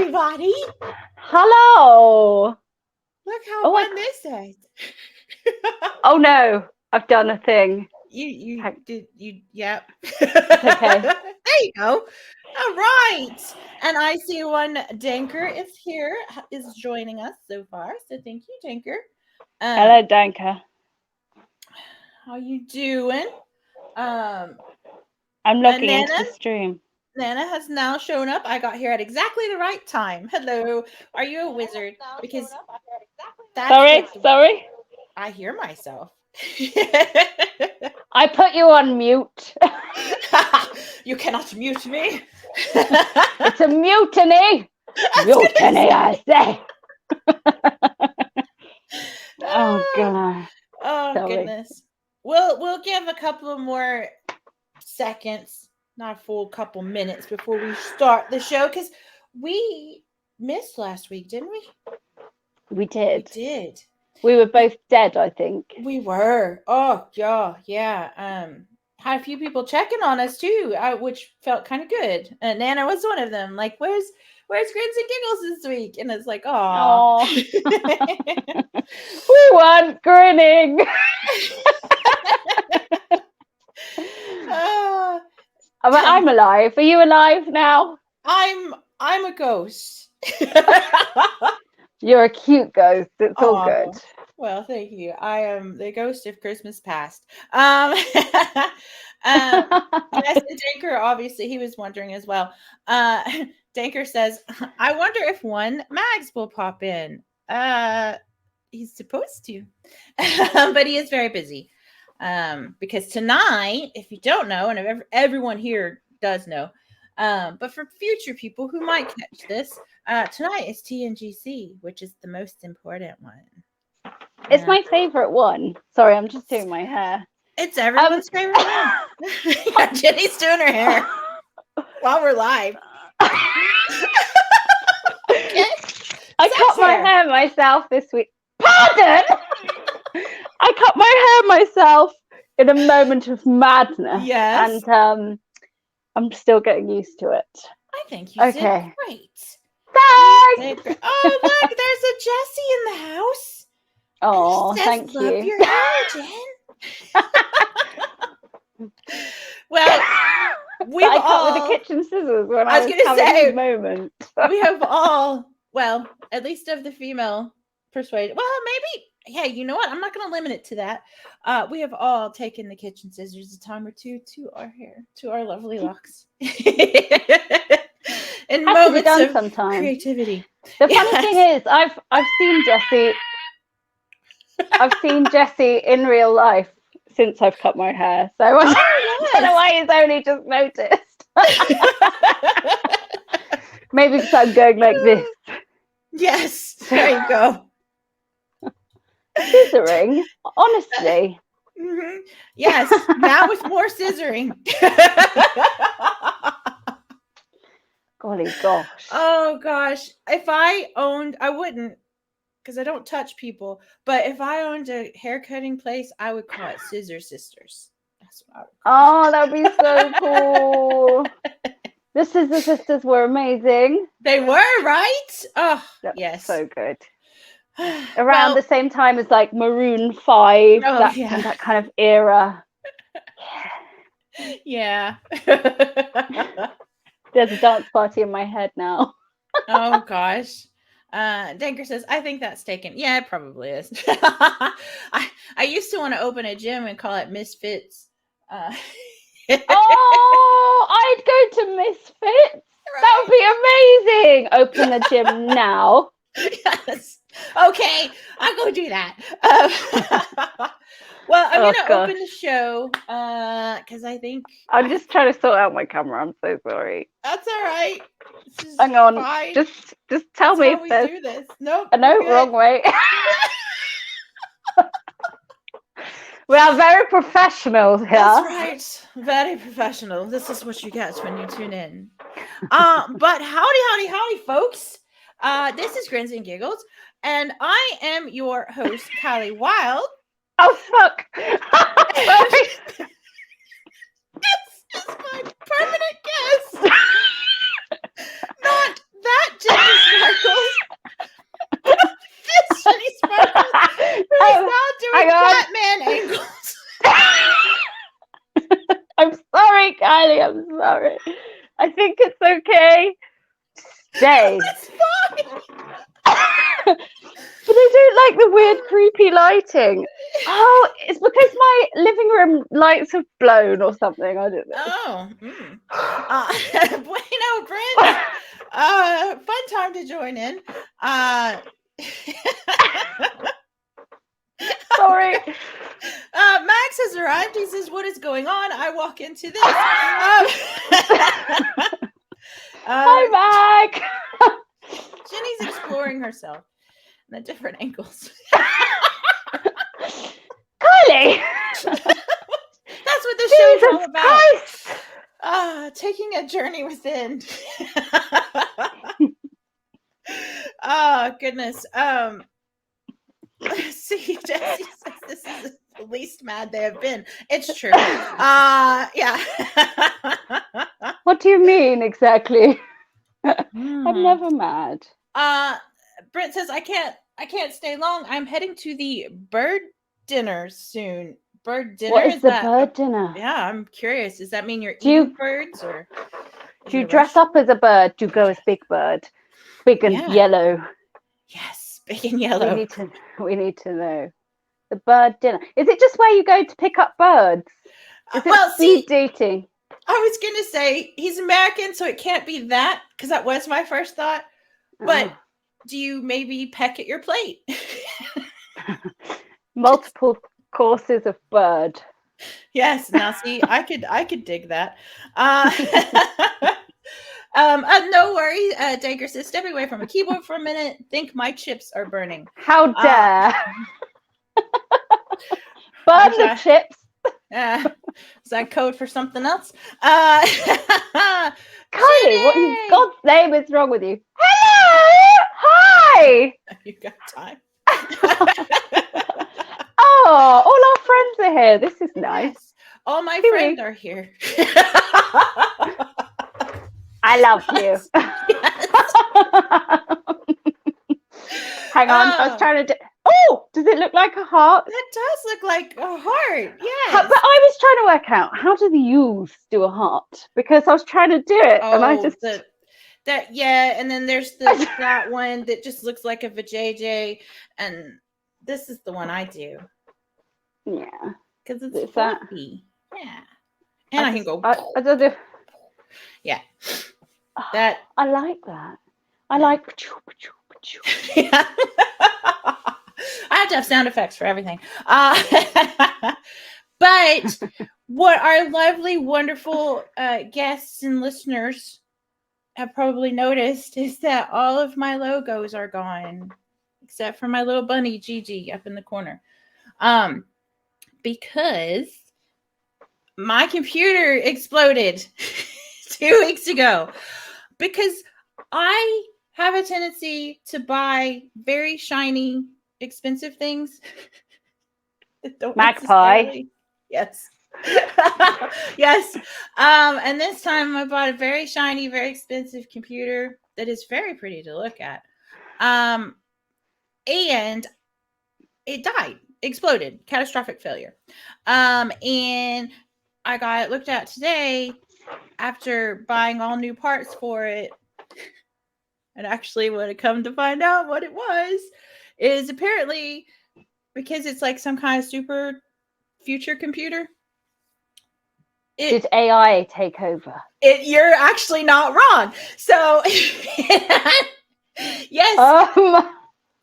everybody. Hello. Look how fun this is. Oh no, I've done a thing. Yep. It's okay. There you go. All right. And I see one Danker is joining us so far. So thank you, Danker. Hello, Danker. How you doing? I'm looking into the stream. Nana has now shown up. I got here at exactly the right time. Hello. Are you a wizard? Because Sorry. I hear myself. I put you on mute. You cannot mute me. It's a mutiny. Mutiny, I say. Oh god. Oh Sorry. goodness. We'll give a couple of more seconds, not a full couple minutes before we start the show, because we missed last week, didn't we? We did. We did. We were both dead, I think. We were. Oh yeah. Had a few people checking on us too, which felt kind of good. And Nana was one of them. Like, where's Grins and Giggles this week? And it's like, oh, we weren't grinning. I'm alive. Are you alive now? I'm a ghost. You're a cute ghost. It's all good. Well, thank you. I am the ghost of Christmas past. Yes, Danker, obviously, he was wondering as well. Danker says, I wonder if one Mags will pop in. He's supposed to. But he is very busy. Because tonight, if you don't know, and everyone here does know, but for future people who might catch this, tonight is TNGC, which is the most important one. It's my favorite one. Sorry, I'm just doing my hair. It's everyone's favorite one. Yeah, Jenny's doing her hair while we're live. Okay. I cut my hair myself this week. Pardon? I cut my hair myself in a moment of madness. Yes. And I'm still getting used to it. I think you did great. Thanks. Oh, look, there's a Jessie in the house. Oh, thank Love you. Your hair, Jen. Well, I cut with the kitchen scissors when I was going to say, moment. We have all, well, at least of the female persuasion. Well, maybe. Hey, you know what? I'm not going to limit it to that. We have all taken the kitchen scissors a time or two to our hair, to our lovely locks. In moments of creativity. The funny thing is, I've seen Jessie. I've seen Jessie in real life since I've cut my hair, so I don't know why he's only just noticed. Maybe because I'm going like this. Yes, there you go. Scissoring, honestly. Mm-hmm. Yes, now with more scissoring. Golly gosh. Oh gosh. If I owned, I wouldn't, because I don't touch people, but if I owned a hair cutting place, I would call it Scissor Sisters. That's what I would call it. That would be so cool. The Scissor Sisters were amazing. They were, right? Oh, yes. So good. Around the same time as like Maroon 5, that kind of era. Yeah. There's a dance party in my head now. Oh gosh. Danker says, I think that's taken. Yeah, it probably is. I used to want to open a gym and call it Misfits. Oh, I'd go to Misfits. Right. That would be amazing. Open the gym now. Yes. Okay, I'll go do that. Well, I'm going to open the show because I think... I'm just trying to sort out my camera. I'm so sorry. That's all right. Hang on. Fine. Just tell me if there's... do this. Nope. No, wrong way. We are very professional here. That's right. Very professional. This is what you get when you tune in. But howdy, folks. This is Grins and Giggles, and I am your host, Callie Wild. Oh, fuck. This is my permanent guest. Not that Jenny's sorry. I think it's okay. Stay. It's fine. But I don't like the weird, creepy lighting. Oh, it's because my living room lights have blown or something. I don't know. Oh. Bueno, Brent. Fun time to join in. Sorry. Max has arrived. He says, "What is going on?" I walk into this. Hi, Mac. Jenny's exploring herself in the different angles. Kylie. That's what the show's all about. Christ. Taking a journey within. Oh goodness. See, Jesse says this is the least mad they have been. It's true. Yeah. What do you mean exactly? I'm never mad. Brent says I can't stay long. I'm heading to the bird dinner soon. Bird dinner? What is the bird dinner? Yeah, I'm curious. Does that mean you're eating birds, or do you dress up as a bird? Do you go as Big Bird? Big and yellow. Yes, big and yellow. We need to know. The bird dinner. Is it just where you go to pick up birds? Is it speed dating? I was gonna say he's American, so it can't be that, because that was my first thought. But do you maybe peck at your plate? Multiple courses of bird. Yes. Now, see, I could dig that. No worries. Dagger says, stepping away from a keyboard for a minute. Think my chips are burning. How dare! Burn the chips. Is that code for something else? Kylie, what in God's name is wrong with you? Hello! Hi! You got time. Oh, all our friends are here. This is nice. Yes. All my friends are here. I love you. Hang on, I was trying to do... Oh, does it look like a heart? That does look like a heart, yes. But I was trying to work out, how do the youths do a heart? Because I was trying to do it, and I just... and then there's that one that just looks like a vajayjay, and this is the one I do. Yeah. Because it's fluffy. Yeah. And I can go... I don't do... Yeah. That... I like that. I like... Yeah. I have to have sound effects for everything. But what our lovely, wonderful guests and listeners have probably noticed is that all of my logos are gone, except for my little bunny Gigi up in the corner. Because my computer exploded 2 weeks ago. Because I have a tendency to buy very shiny, expensive things that don't Magpie. Yes. Yes. And this time I bought a very shiny, very expensive computer that is very pretty to look at. And it died, exploded, catastrophic failure. And I got it looked at today after buying all new parts for it. And actually, when it come to find out what it was, is apparently because it's like some kind of super future computer. Did AI take over? You're actually not wrong. So, yes,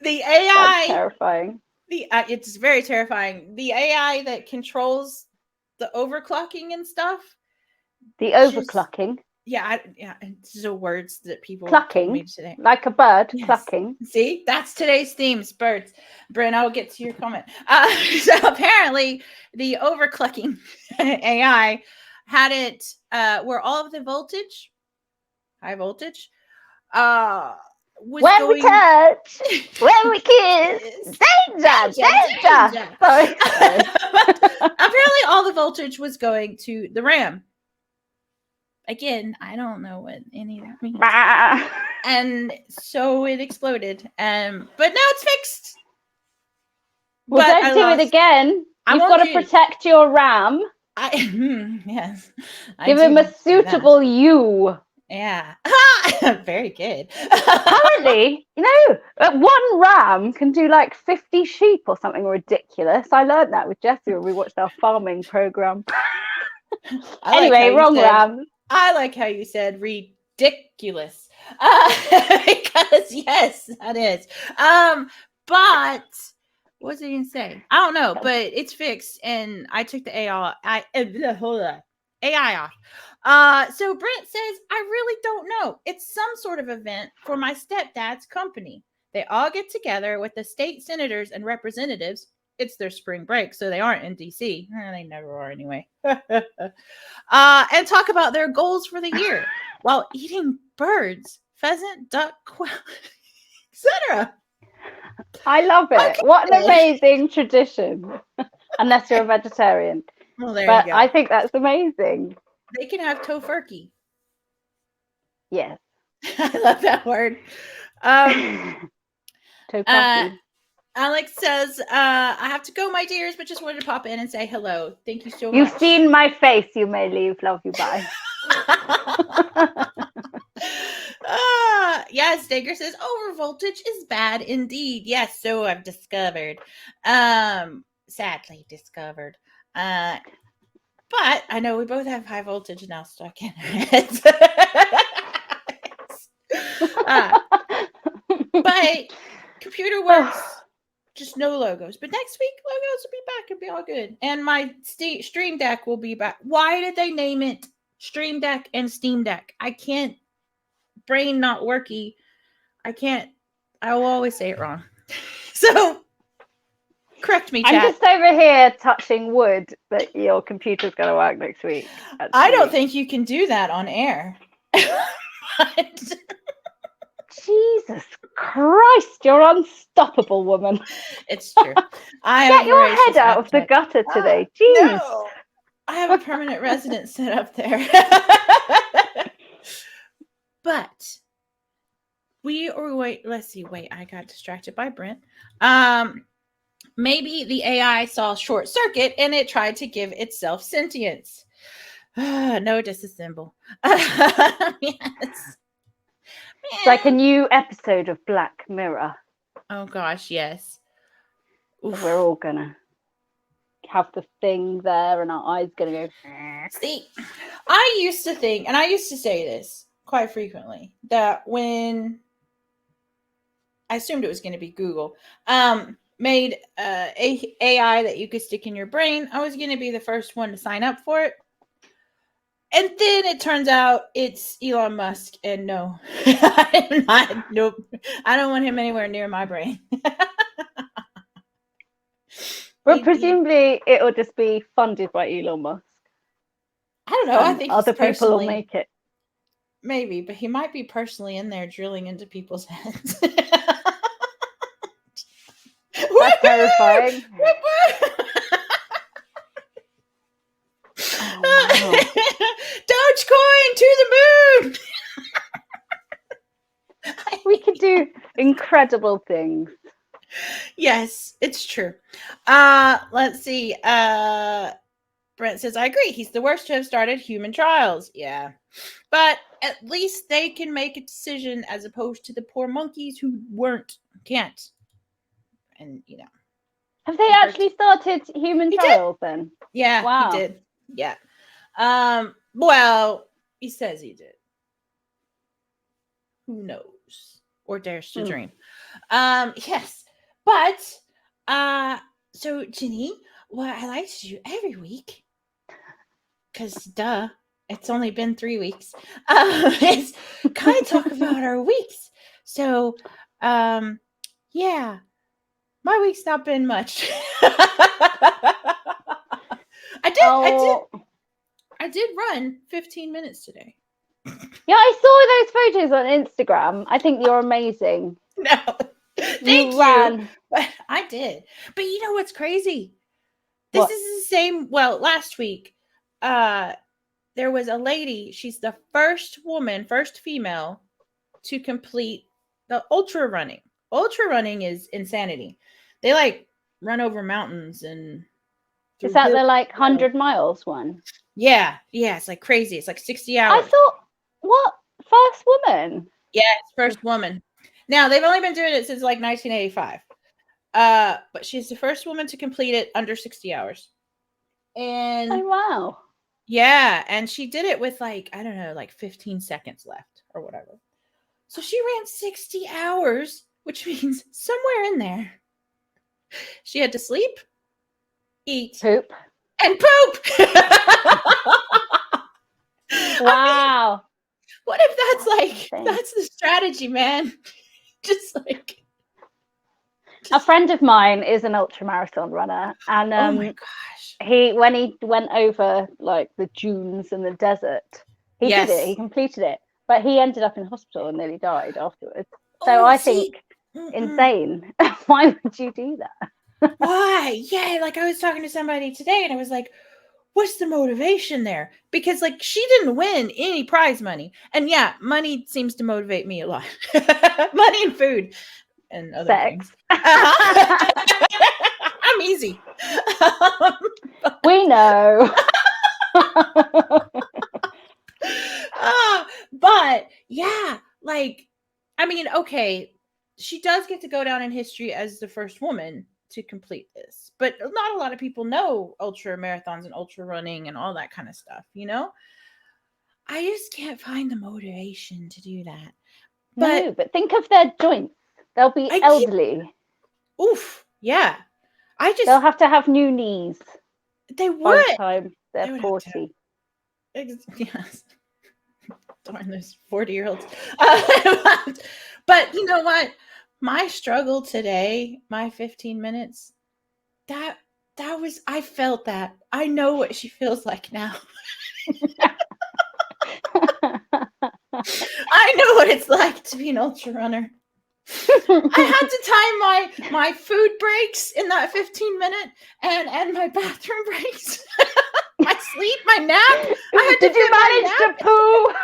the AI. That's terrifying. It's very terrifying. The AI that controls the overclocking and stuff. The overclocking. These are words that people clucking me today. Like a bird, yes. Clucking. See, that's today's themes, birds. Bryn, I'll get to your comment. So apparently, the overclocking AI had it where all of the voltage, high voltage, was when we touch, when we kiss, danger. Sorry. Apparently, all the voltage was going to the RAM. Again, I don't know what any of that means. And so it exploded. But now it's fixed. Well, don't do it again. You've got to protect your RAM. Yes, I Give do him a say that. suitable you. Yeah. Very good. Apparently, one ram can do like 50 sheep or something ridiculous. I learned that with Jessie when we watched our farming program. Anyway, wrong ram. I like how you said ridiculous. Because yes, that is. But what was I gonna say? I don't know, but it's fixed, and I took the AI. Hold on, AI off. So Brent says, I really don't know. It's some sort of event for my stepdad's company. They all get together with the state senators and representatives. It's their spring break, so they aren't in DC. They never are anyway. And talk about their goals for the year while eating birds, pheasant, duck, quail, etc. I love it. What an amazing tradition. Unless you're a vegetarian. Well, there But you go. I think that's amazing. They can have tofurkey. Yes. I love that word. Tofurkey. Alex says, I have to go, my dears, but just wanted to pop in and say hello. Thank you so You've much. seen my face. You may leave. Love you. Bye. Yes, Dager says overvoltage is bad indeed. Yes, so I've discovered. Sadly discovered. But I know we both have high voltage now stuck in our heads. But computer works, just no logos. But next week, logos will be back and be all good. And my Stream Deck will be back. Why did they name it Stream Deck and Steam Deck? I can't. Brain not worky. I can't. I will always say it wrong. So correct me, chat. I'm just over here touching wood that your computer's going to work next week. Actually. I don't think you can do that on air. Jesus Christ, you're unstoppable, woman. It's true. Get your head out of the gutter today. Jeez. No. I have a permanent residence set up there. But let's see. Wait, I got distracted by Brent. Maybe the AI saw short circuit and it tried to give itself sentience. No disassemble. Yes. It's like a new episode of Black Mirror. Oh gosh, yes. Oof. We're all gonna have the thing there and our eyes gonna go. See, I used to think, and I used to say this quite frequently, that when I assumed it was going to be Google, made AI that you could stick in your brain, I was going to be the first one to sign up for it. And then it turns out it's Elon Musk, and no, nope, I don't want him anywhere near my brain. Well, presumably it'll just be funded by Elon Musk. I don't know. I think other people will make it. Maybe, but he might be personally in there drilling into people's heads. That's terrifying. Oh, wow. Dogecoin to the moon. We could do incredible things. Yes, it's true. Let's see. Brent says, I agree. He's the worst to have started human trials. Yeah. But at least they can make a decision as opposed to the poor monkeys who can't. And, Have they actually started human trials then? Yeah, wow. He did. Yeah. Well, he says he did. Who knows? Or dares to dream. Yes. But, so Jenny, what I like to do every week, because duh, it's only been 3 weeks, is kind of talk about our weeks. So, yeah, my week's not been much. I did run 15 minutes today. Yeah, I saw those photos on Instagram. I think you're amazing. No, thank you. Ran. I did. But you know what's crazy? This is the same. Well, last week, there was a lady. She's the first female to complete the ultra running. Ultra running is insanity. They run over mountains and Is that the like 100 miles one? Yeah, it's like crazy. It's like 60 I hours. thought, what? First woman? Yeah, it's first woman. Now they've only been doing it since like 1985. But she's the first woman to complete it under 60 hours. And oh wow. Yeah, and she did it with like, I don't know, like 15 seconds left or whatever. So she ran 60 hours, which means somewhere in there she had to sleep, eat, poop, and poop. Wow. I mean, what if that's the strategy, man? Just like a friend of mine is an ultramarathon runner, and oh my gosh. when he went over like the dunes and the desert, he did it, he completed it, but he ended up in hospital and nearly died afterwards. So I think insane. Why would you do that? Why? Yeah, like I was talking to somebody today and I was like, what's the motivation there? Because like she didn't win any prize money. And yeah, money seems to motivate me a lot. Money and food and other things. I'm easy. We know. But yeah, like, I mean, okay, she does get to go down in history as the first woman to complete this, but not a lot of people know ultra marathons and ultra running and all that kind of stuff, you know? I just can't find the motivation to do that. But think of their joints. They'll be elderly. Oof. Yeah. They'll have to have new knees. They would. By the time they're 40. Yes. Darn those 40-year-olds. But you know what? My struggle today, my 15 minutes, that was, I felt that. I know what she feels like now. I know what it's like to be an ultra runner. I had to time my food breaks in that 15-minute and my bathroom breaks. My sleep, my nap. Did you manage to poo?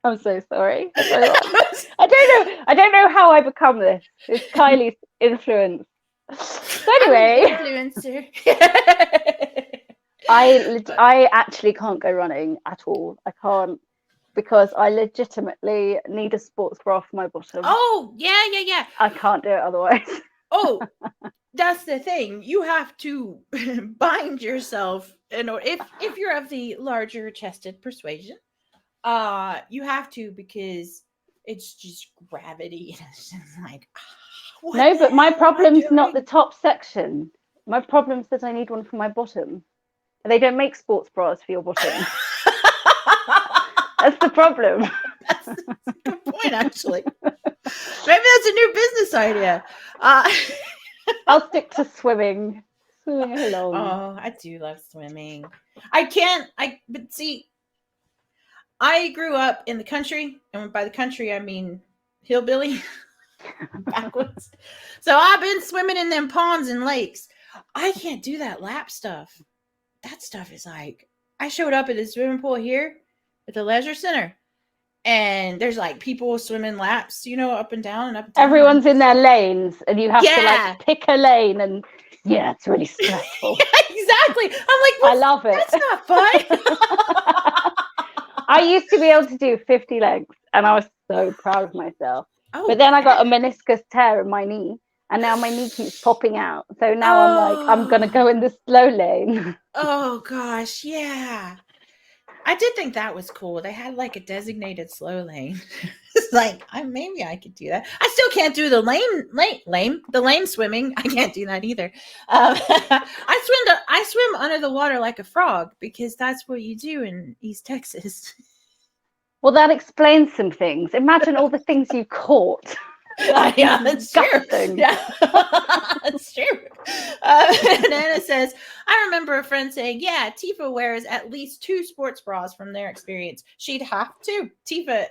I'm so sorry. I don't know how I become this. It's Kylie's influence. So anyway, I'm an influencer. I actually can't go running at all. I can't, because I legitimately need a sports bra for my bottom. Oh, yeah. I can't do it otherwise. Oh, that's the thing. You have to bind yourself, if you're of the larger chested persuasion. You have to, because it's just gravity. It's just like, no, but my problem's not the top section. My problem's that I need one for my bottom. They don't make sports bras for your bottom. That's the problem. That's a good point, actually. Maybe that's a new business idea. I'll stick to swimming. Swimming along. Oh, I do love swimming. But see, I grew up in the country, and by the country I mean hillbilly, backwards. So I've been swimming in them ponds and lakes. I can't do that lap stuff. That stuff is like, I showed up at a swimming pool here at the leisure center, and there's like people swimming laps, up and down and up and down. Everyone's in their lanes, and you have to like pick a lane, and it's really stressful. Yeah, exactly. I'm like, I love it. That's not fun. I used to be able to do 50 legs, and I was so proud of myself. But then I got a meniscus tear in my knee, and now my knee keeps popping out. So now I'm like, I'm going to go in the slow lane. Oh, gosh, yeah. I did think that was cool. They had like a designated slow lane. It's like, maybe I could do that. I still can't do the lane swimming. I can't do that either. I swim under the water like a frog, because that's what you do in East Texas. Well, that explains some things. Imagine all the things you caught. Yeah, that's true. Yeah, that's true. And Anna says, I remember a friend saying, yeah, Tifa wears at least 2 sports bras from their experience. She'd have to. Tifa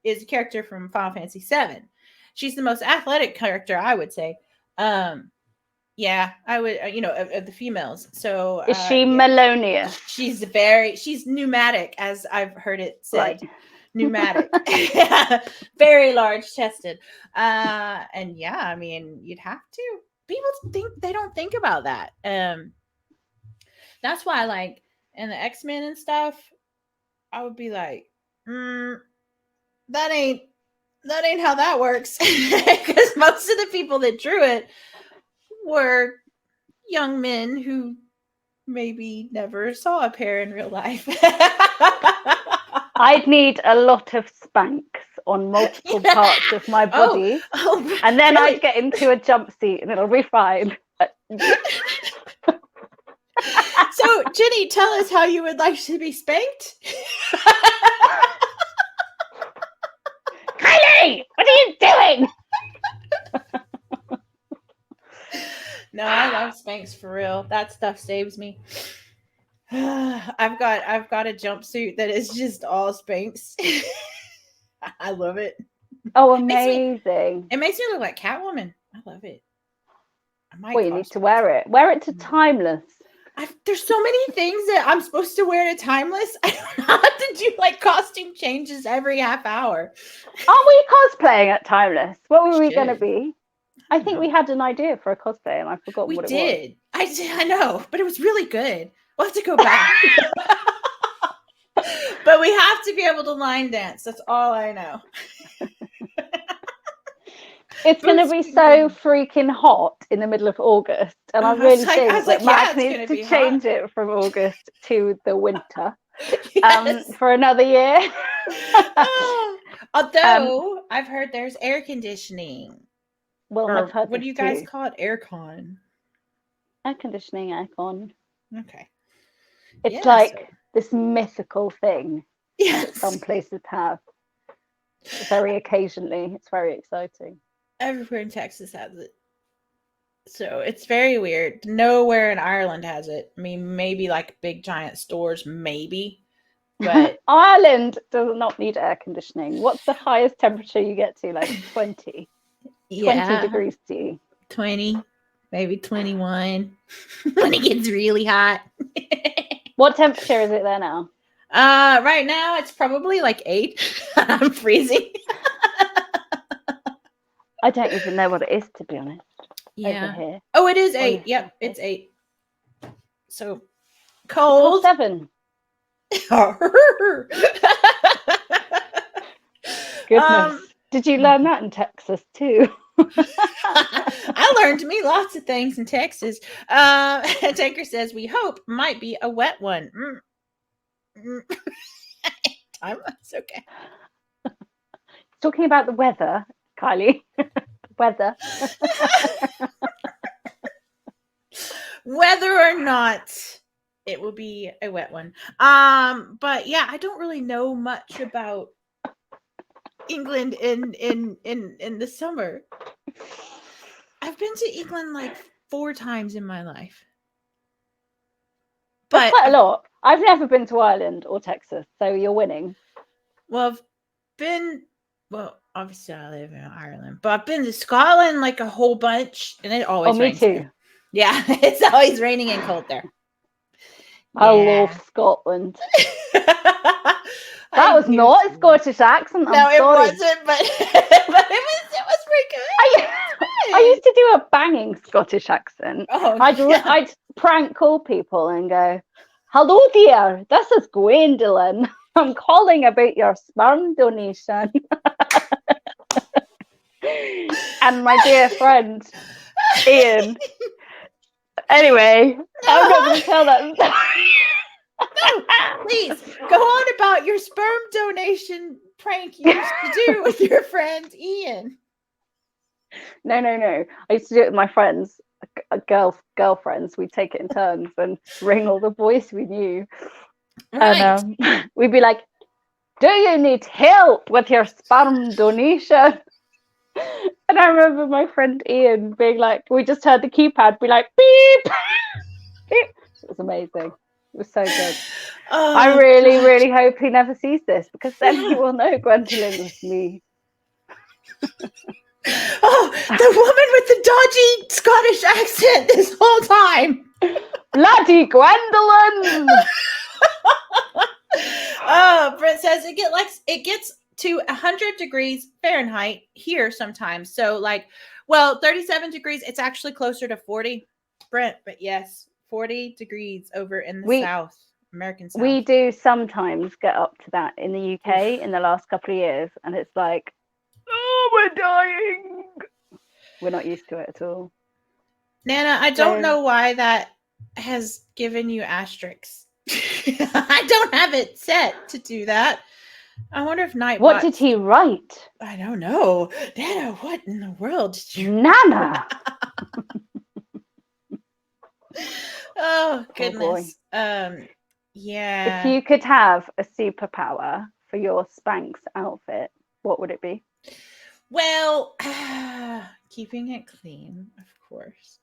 is a character from Final Fantasy VII. She's the most athletic character, I would say. Yeah, I would, of the females. So is she melonious? She's pneumatic, as I've heard it said. Right. Pneumatic. Very large chested. And yeah, I mean, you'd have to. people don't think about that. That's why, like, in the X-Men and stuff, I would be like, that ain't how that works. Because most of the people that drew it were young men who maybe never saw a pair in real life. I'd need a lot of Spanx on multiple parts of my body. And then really? I'd get into a jumpsuit and it'll be fine. So, Jenny, tell us how you would like to be spanked. Kylie, what are you doing? No, I love Spanx for real. That stuff saves me. I've got a jumpsuit that is just all Spanx. I love it. Oh, amazing! It makes me look like Catwoman. I love it. Well, you need to wear it. Wear it to Timeless. There's so many things that I'm supposed to wear to Timeless. I don't have to do like costume changes every half hour. Aren't we cosplaying at Timeless? What were we going to be? I think we had an idea for a cosplay and I forgot what it was. We did. I know, but it was really good. We'll have to go back. But we have to be able to line dance. That's all I know. It's going to be so freaking hot in the middle of August. And I really think that Max needs to change it from August to the winter for another year. Although I've heard there's air conditioning. Well, I've heard what do you guys call it? Aircon. Air conditioning, aircon. Okay. It's like this mythical thing that some places have. Very occasionally. It's very exciting. Everywhere in Texas has it. So it's very weird. Nowhere in Ireland has it. I mean, maybe like big giant stores, maybe. But Ireland does not need air conditioning. What's the highest temperature you get to? Like 20? 20 degrees C. 20, maybe 21 when it gets really hot. What temperature is it there now? Right now it's probably like 8. I'm freezing. I don't even know what it is, to be honest. Yeah. Over here. Oh, it is 8. Yep, it's 8. So cold. 7. Goodness. Did you learn that in Texas too? I learned me lots of things in Texas. Tanker says we hope might be a wet one. Timeless, okay. Talking about the weather, Kylie. Weather. Whether or not it will be a wet one. But yeah, I don't really know much about England in the summer. I've been to England like 4 times in my life. But that's quite a lot. I've never been to Ireland or Texas, so you're winning. Well, obviously I live in Ireland, but I've been to Scotland like a whole bunch, and it always rains. Me too. There. Yeah, it's always raining and cold there. I love Scotland. That was not a Scottish accent. No, it wasn't, but it was pretty good. I used to do a banging Scottish accent. Oh, I'd prank call people and go, "Hello there, this is Gwendolyn. I'm calling about your sperm donation." And my dear friend Ian. Anyway, I'm not going to tell that story. No, please go on about your sperm donation prank you used to do with your friend Ian. No. I used to do it with my friends, girlfriends. We'd take it in turns and ring all the boys we knew. Right. And we'd be like, "Do you need help with your sperm donation?" And I remember my friend Ian being like, we just heard the keypad be like, beep, beep. It was amazing. It was so good. Oh, I really, really hope he never sees this, because then he will know Gwendolyn was me. Oh, the woman with the dodgy Scottish accent this whole time. Bloody Gwendolyn. Oh, Brent says it gets to 100 degrees Fahrenheit here sometimes. So like Well, 37 degrees. It's actually closer to 40, Brent. But yes, 40 degrees over in the South, American South. We do sometimes get up to that in the UK Oof. in the last couple of years, and it's like, oh, we're dying. We're not used to it at all. Nana, I don't know why that has given you asterisks. I don't have it set to do that. I wonder if Nightbot... What did he write? I don't know. Nana, what in the world did you... Nana! Oh, goodness. Yeah. If you could have a superpower for your Spanx outfit, what would it be? Well, keeping it clean, of course.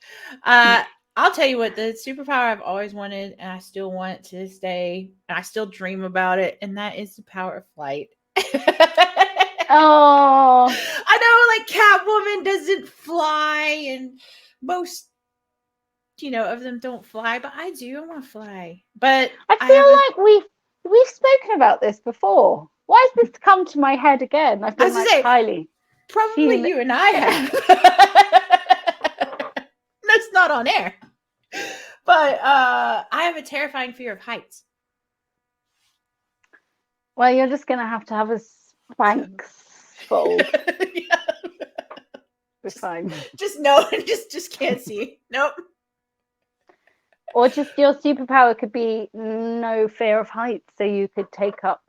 I'll tell you what, the superpower I've always wanted, and I still want it to this day, and I still dream about it, and that is the power of flight. Oh, I know, like Catwoman doesn't fly, and most, of them don't fly, but I do. I want to fly. But I feel like we've spoken about this before. Why has this come to my head again? I've been Kylie. Probably you and I have. That's not on air. But I have a terrifying fear of heights. Well, you're just going to have a Spanx fold. Yeah. We're fine. Just no, just can't see. Nope. Or just your superpower could be no fear of heights, so you could take up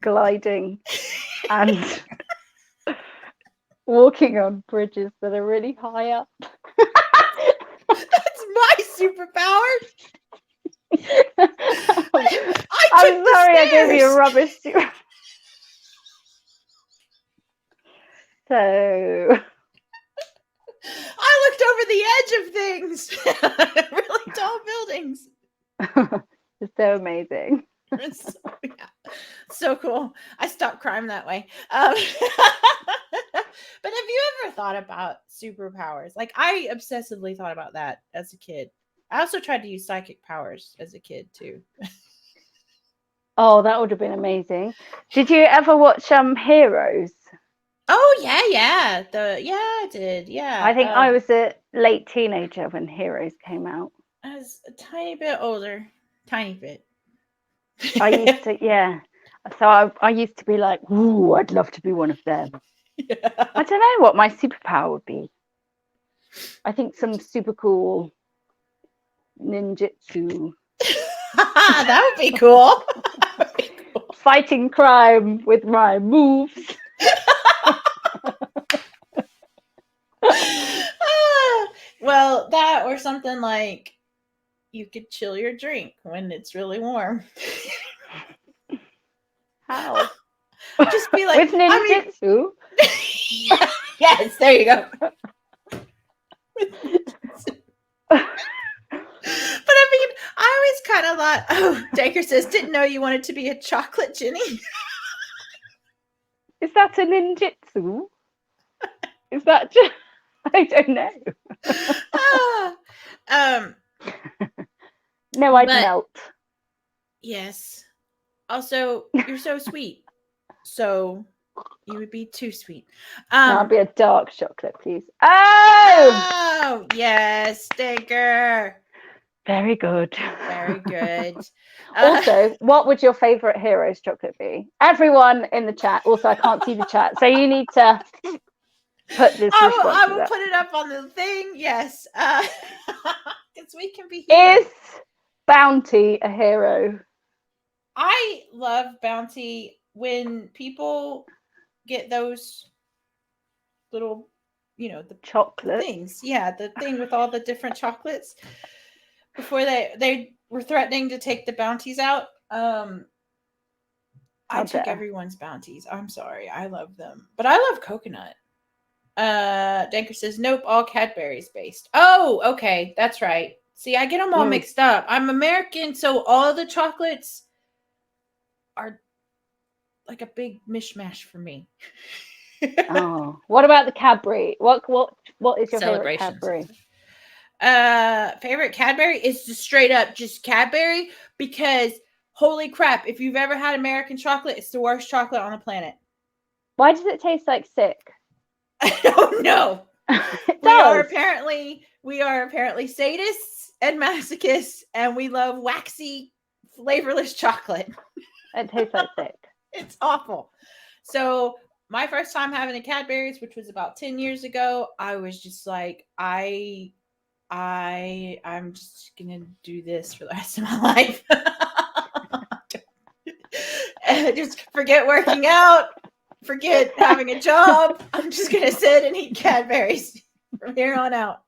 gliding and walking on bridges that are really high up. That's my superpower. I'm sorry, I gave you a rubbish superpower. So I looked over the edge of things. Really tall buildings. It's so amazing. So cool. I stopped crying that way. But have you ever thought about superpowers? Like, I obsessively thought about that as a kid. I also tried to use psychic powers as a kid too. Oh, that would have been amazing. Did you ever watch Heroes? Oh yeah. I did. Yeah. I think I was a late teenager when Heroes came out. I was a tiny bit older. Tiny bit. I used to, yeah. So I used to be like, ooh, I'd love to be one of them. Yeah. I don't know what my superpower would be. I think some super cool ninjutsu. That would be cool. Fighting crime with my moves. Well, that or something like you could chill your drink when it's really warm. How? Just be like, with ninjutsu? Yes, there you go. But I mean, I always kind of thought, oh, Daker says, didn't know you wanted to be a chocolate Ginny. Is that a ninjutsu? Is that just... I don't know. No, I'd melt. Yes. Also, you're so sweet. So you would be too sweet. No, I'd be a dark chocolate, please. Oh, yes, Daker. Very good. Very good. Also, what would your favorite Heroes chocolate be? Everyone in the chat. Also, I can't see the chat, so you need to put this. I will put it up on the thing. Yes, because we can be heroes. Is Bounty a hero? I love Bounty when people get those little, the chocolate things. Yeah, the thing with all the different chocolates. Before they were threatening to take the bounties out, I took everyone's bounties. I'm sorry, I love them, but I love coconut. Danker says, nope, all Cadbury's based. Oh, okay, that's right. See, I get them all mixed up. I'm American, so all the chocolates are like a big mishmash for me. Oh, what about the Cadbury? What is your favorite Cadbury? Favorite Cadbury is just straight up just Cadbury, because holy crap, if you've ever had American chocolate, it's the worst chocolate on the planet. Why does it taste like sick? Oh no. It We are does. apparently sadists and masochists, and we love waxy, flavorless chocolate. It tastes like sick. It's awful. So my first time having a Cadbury's, which was about 10 years ago, I was just like, I'm just gonna do this for the rest of my life. Just forget working out, forget having a job. I'm just gonna sit and eat Cadbury's from here on out.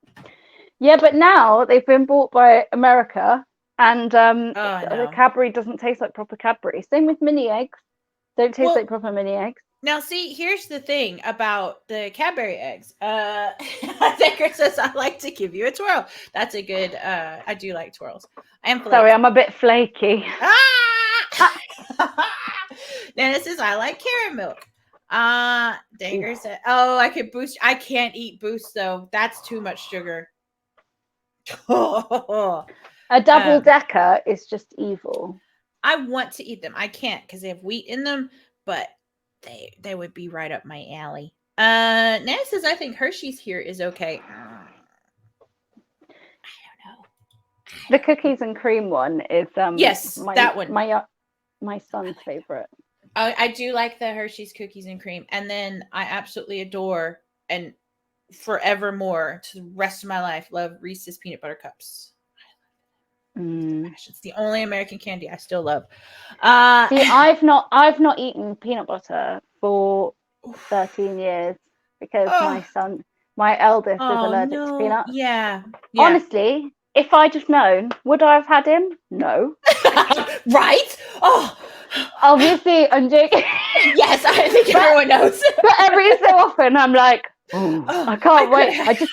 Yeah, but now they've been bought by America, and Oh the no. Cadbury doesn't taste like proper Cadbury. Same with mini eggs. Don't taste like proper mini eggs. Now, see, here's the thing about the Cadbury eggs. Decker says, I like to give you a twirl. That's a good, I do like twirls. I am flaked. Sorry, I'm a bit flaky. Nana says, I like carrot milk. Danger said, oh, I could boost. I can't eat boost, though. That's too much sugar. A double decker is just evil. I want to eat them. I can't because they have wheat in them, but they would be right up my alley. Nana says, I think Hershey's here is okay. I don't know. The cookies and cream one is yes, that one. My son's favorite. I do like the Hershey's cookies and cream, and then I absolutely adore and forevermore to the rest of my life love Reese's peanut butter cups. It's the only American candy I still love. See, I've not eaten peanut butter for 13 years because my eldest is allergic to peanuts. Yeah. Honestly, if I'd have known, would I have had him? No. Right? Oh, obviously, I'm joking. Yes, I think everyone knows. But every so often, I'm like, I can't wait. I just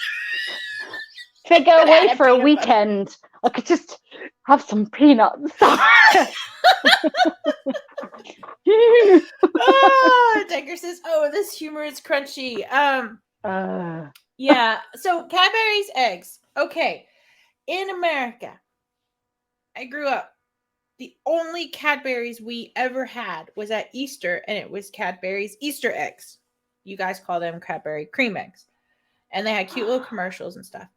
to go away for a weekend. I could just have some peanuts. Decker says, "Oh, this humor is crunchy." Yeah. So Cadbury's eggs. Okay, in America, I grew up. The only Cadbury's we ever had was at Easter, and it was Cadbury's Easter eggs. You guys call them Cadbury cream eggs, and they had cute little commercials and stuff.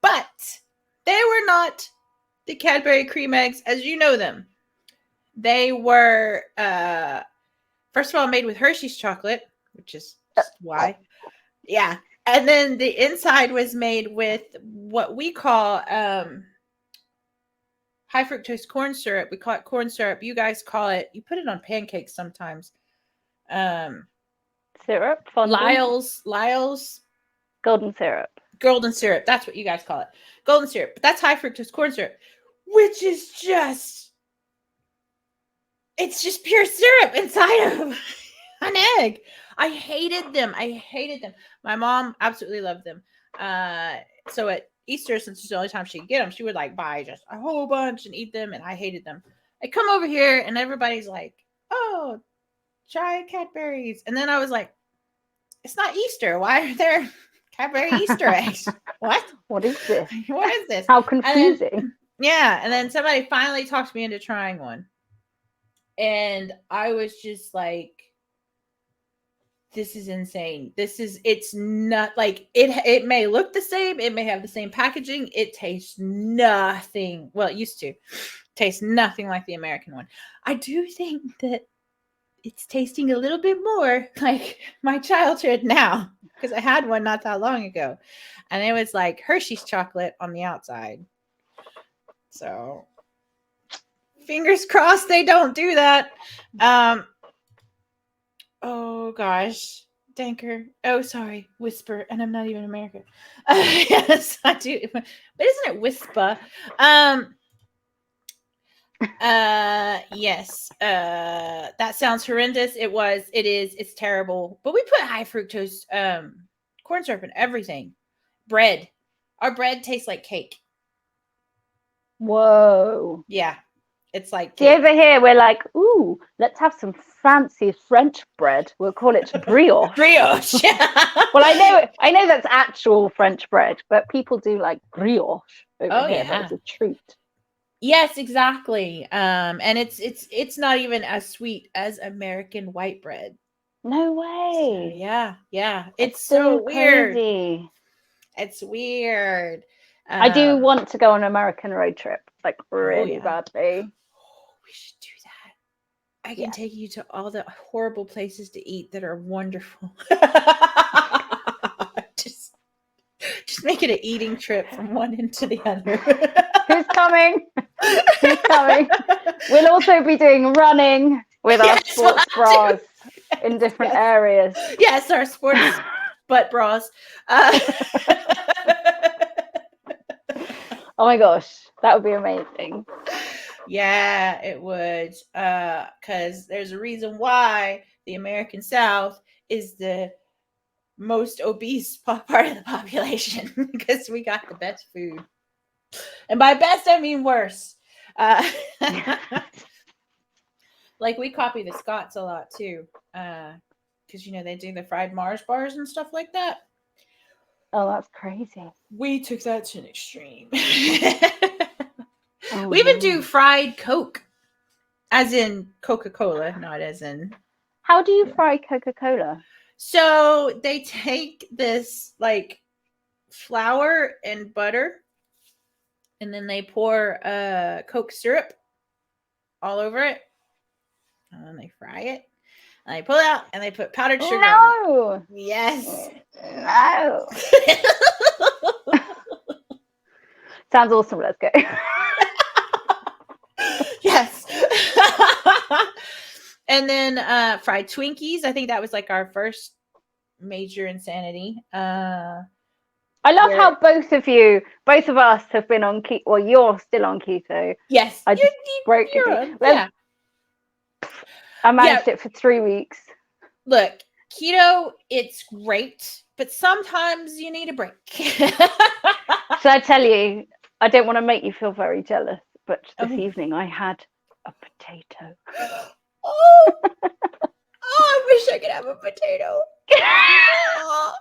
But they were not the Cadbury cream eggs as you know them. They were, first of all, made with Hershey's chocolate, which is just why. Yeah. And then the inside was made with what we call high fructose corn syrup. We call it corn syrup. You guys call it, you put it on pancakes sometimes. Syrup? Lyle's. Golden syrup. Golden syrup. That's what you guys call it. Golden syrup. But that's high fructose corn syrup, which is just, it's just pure syrup inside of an egg. I hated them. My mom absolutely loved them. So at Easter, since it's the only time she could get them, she would like buy just a whole bunch and eat them, and I hated them. I come over here and everybody's like, oh, try Cadbury's. And then I was like, it's not Easter. Why are there Cadbury Easter eggs? What? What is this? What is this? How confusing. And then somebody finally talked me into trying one. And I was just like, this is insane. It's not like it may look the same. It may have the same packaging. It tastes nothing. Well, it used to taste nothing like the American one. I do think that it's tasting a little bit more like my childhood now because I had one not that long ago. And it was like Hershey's chocolate on the outside. So fingers crossed they don't do that. Oh gosh, Danker. Oh, sorry, Whisper, and I'm not even American. Yes, I do. But isn't it Whisper? Yes. That sounds horrendous. It is. It's terrible. But we put high fructose corn syrup in everything. Bread. Our bread tastes like cake. Whoa. Yeah. It's like cake. See, over here we're like, ooh, let's have some fancy French bread. We'll call it brioche. Brioche. Well, I know that's actual French bread, but people do like brioche over here. That's a treat. Yes, exactly. And it's not even as sweet as American white bread. No way. So, yeah. It's so weird. Crazy. It's weird. I do want to go on an American road trip, like really badly. Oh, we should do that. I can take you to all the horrible places to eat that are wonderful. Just make it an eating trip from one end to the other. Who's coming? Who's coming? We'll also be doing running with our sports bras in different areas. Yes, our sports butt bras. Oh my gosh, that would be amazing. Yeah, it would. Because there's a reason why the American South is the most obese part of the population, because we got the best food. And by best, I mean worse. Like, we copy the Scots a lot too. Because, they do the fried Mars bars and stuff like that. Oh, that's crazy. We took that to an extreme. We even do fried Coke. As in Coca-Cola, not as in... How do you fry Coca-Cola? So they take this, like, flour and butter, and then they pour Coke syrup all over it, and then they fry it, and they pull it out, and they put powdered sugar on it. Yes. No. Sounds awesome. Let's go. Yes. And then fried Twinkies. I think that was like our first major insanity. I love how both of us have been on keto. Well, you're still on keto. Yes. I just broke it. Yeah. I managed it for 3 weeks. Look, keto, it's great, but sometimes you need a break. So I tell you, I don't want to make you feel very jealous, but this evening I had a potato. Oh, I wish I could have a potato. Oh,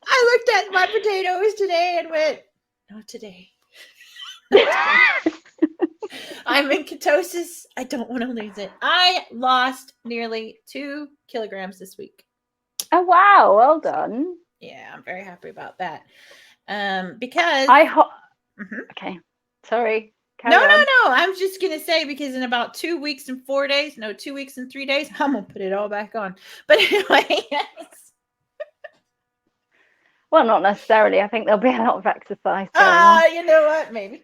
I looked at my potatoes today and went, not today. I'm in ketosis. I don't want to lose it. I lost nearly 2 kilograms this week. Oh, wow. Well done. Yeah, I'm very happy about that. Because okay. Sorry. No. I'm just going to say, because in about 2 weeks and 4 days, 2 weeks and 3 days, I'm going to put it all back on. But anyway, yes. Well, not necessarily. I think there'll be a lot of exercise. You know what? Maybe.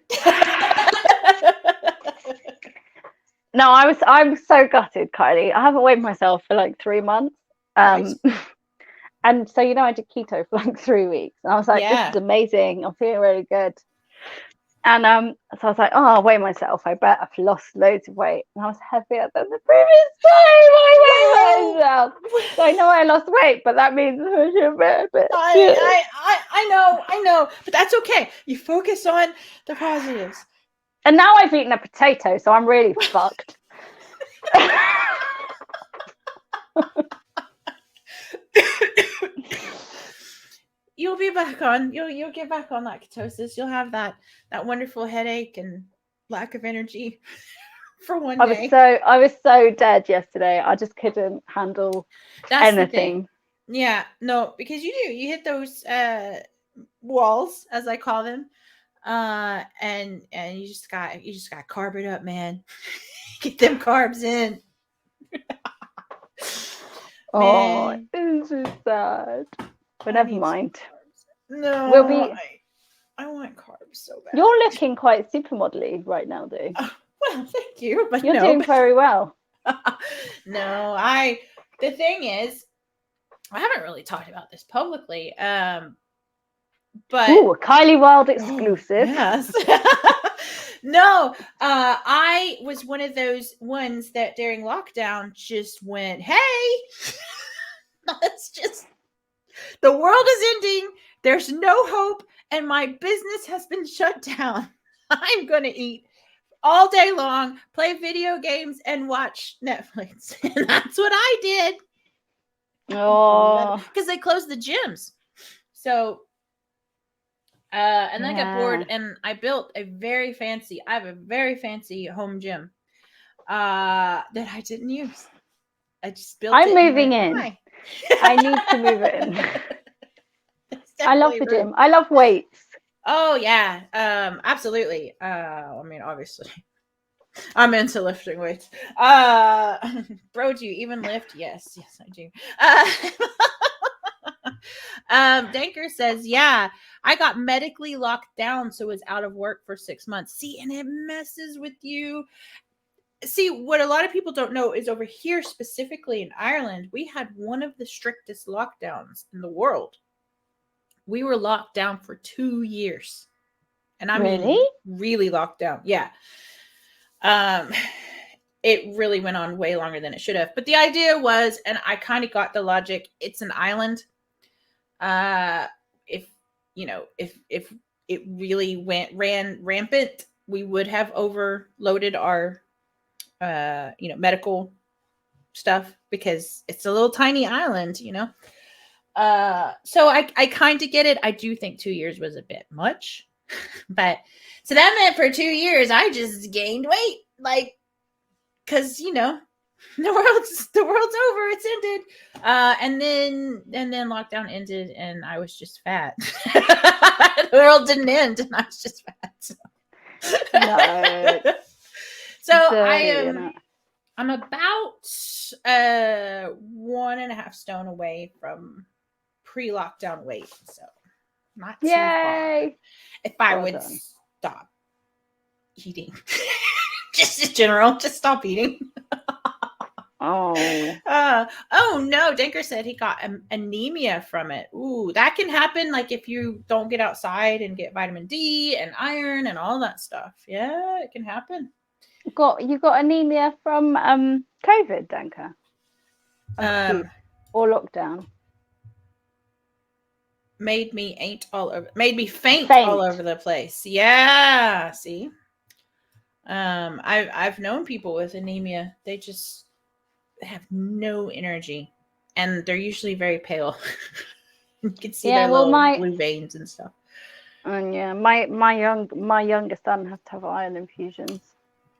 No, I'm so gutted, Kylie. I haven't weighed myself for like 3 months. And so, I did keto for like 3 weeks. And I was like, this is amazing. I'm feeling really good. And so I was like, oh, I'll weigh myself. I bet I've lost loads of weight. And I was heavier than the previous time I weighed myself. So I know I lost weight, but that means I know. But that's okay. You focus on the positives. And now I've eaten a potato, so I'm really fucked. You'll be back on. You'll get back on that ketosis. You'll have that wonderful headache and lack of energy for one day. I was so dead yesterday. I just couldn't handle anything. Yeah, no, because you hit those walls, as I call them, and you just got to carb it up, man. Get them carbs in. Oh, this is sad. But never mind. No, we'll be. I want carbs so bad. You're looking quite supermodel-y right now, dude. Well, thank you, but you're doing very well. No, the thing is, I haven't really talked about this publicly. But ooh, Kylie Wild exclusive. Yes. No, I was one of those ones that during lockdown just went, hey, let's just. The world is ending. There's no hope, and my business has been shut down. I'm going to eat all day long, play video games, and watch Netflix. And that's what I did. Oh. Because they closed the gyms. So, and then I got bored, and I built I have a very fancy home gym that I didn't use. I just built it. I'm moving in. I need to move in. I love the gym. I love weights. Oh yeah, absolutely. I mean, obviously, I'm into lifting weights. Bro, do you even lift? Yes, I do. Danker says, yeah, I got medically locked down, so was out of work for 6 months. See, and it messes with you. See, what a lot of people don't know is over here, specifically in Ireland, we had one of the strictest lockdowns in the world. We were locked down for 2 years. And I mean, really locked down. Yeah. It really went on way longer than it should have. But the idea was, and I kind of got the logic, it's an island. If it really ran rampant, we would have overloaded our medical stuff, because it's a little tiny island, so I kind of get it. I do think 2 years was a bit much, but so that meant for 2 years I just gained weight, like, because the world's over, it's ended, and then lockdown ended and I was just fat. The world didn't end and I was just fat, so. No. So I'm about 1.5 stone away from pre-lockdown weight, so not too far. If I would stop eating, just in general, just stop eating. Oh no, Denker said he got anemia from it. Ooh, that can happen, like if you don't get outside and get vitamin D and iron and all that stuff. Yeah, it can happen. You got anemia from COVID, Denker? Or lockdown? Made me faint all over the place. Yeah, see, I've known people with anemia. They just have no energy, and they're usually very pale. You can see their little blue veins and stuff. And yeah, my youngest son has to have iron infusions.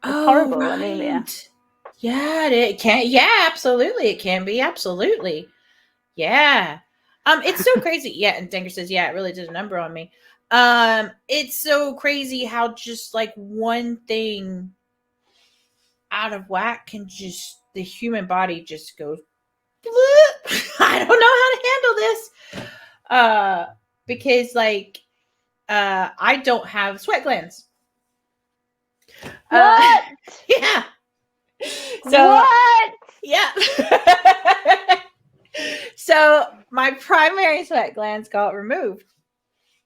It's horrible, right. Anemia. Yeah, it can. Yeah, absolutely, it can be. Absolutely, yeah. It's so crazy. Yeah, and Denker says, yeah, it really did a number on me. It's so crazy how just like one thing out of whack can just, the human body just goes, I don't know how to handle this. Because like, I don't have sweat glands. What? Yeah. So what? Yeah. So my primary sweat glands got removed,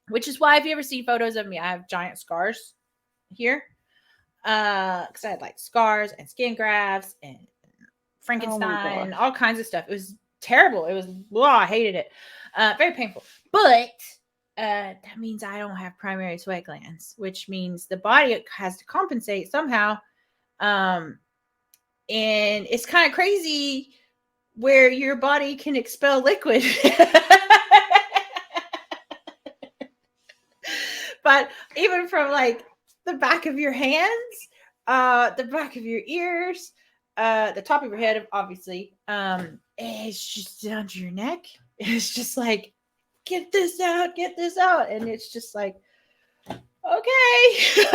which is why if you ever see photos of me, I have giant scars here. Because I had like scars and skin grafts and Frankenstein and all kinds of stuff. It was terrible. It was, I hated it. Very painful. But that means I don't have primary sweat glands, which means the body has to compensate somehow. And it's kind of crazy where your body can expel liquid. But even from like the back of your hands, the back of your ears, the top of your head, obviously, it's just down to your neck. It's just like, get this out. And it's just like, okay.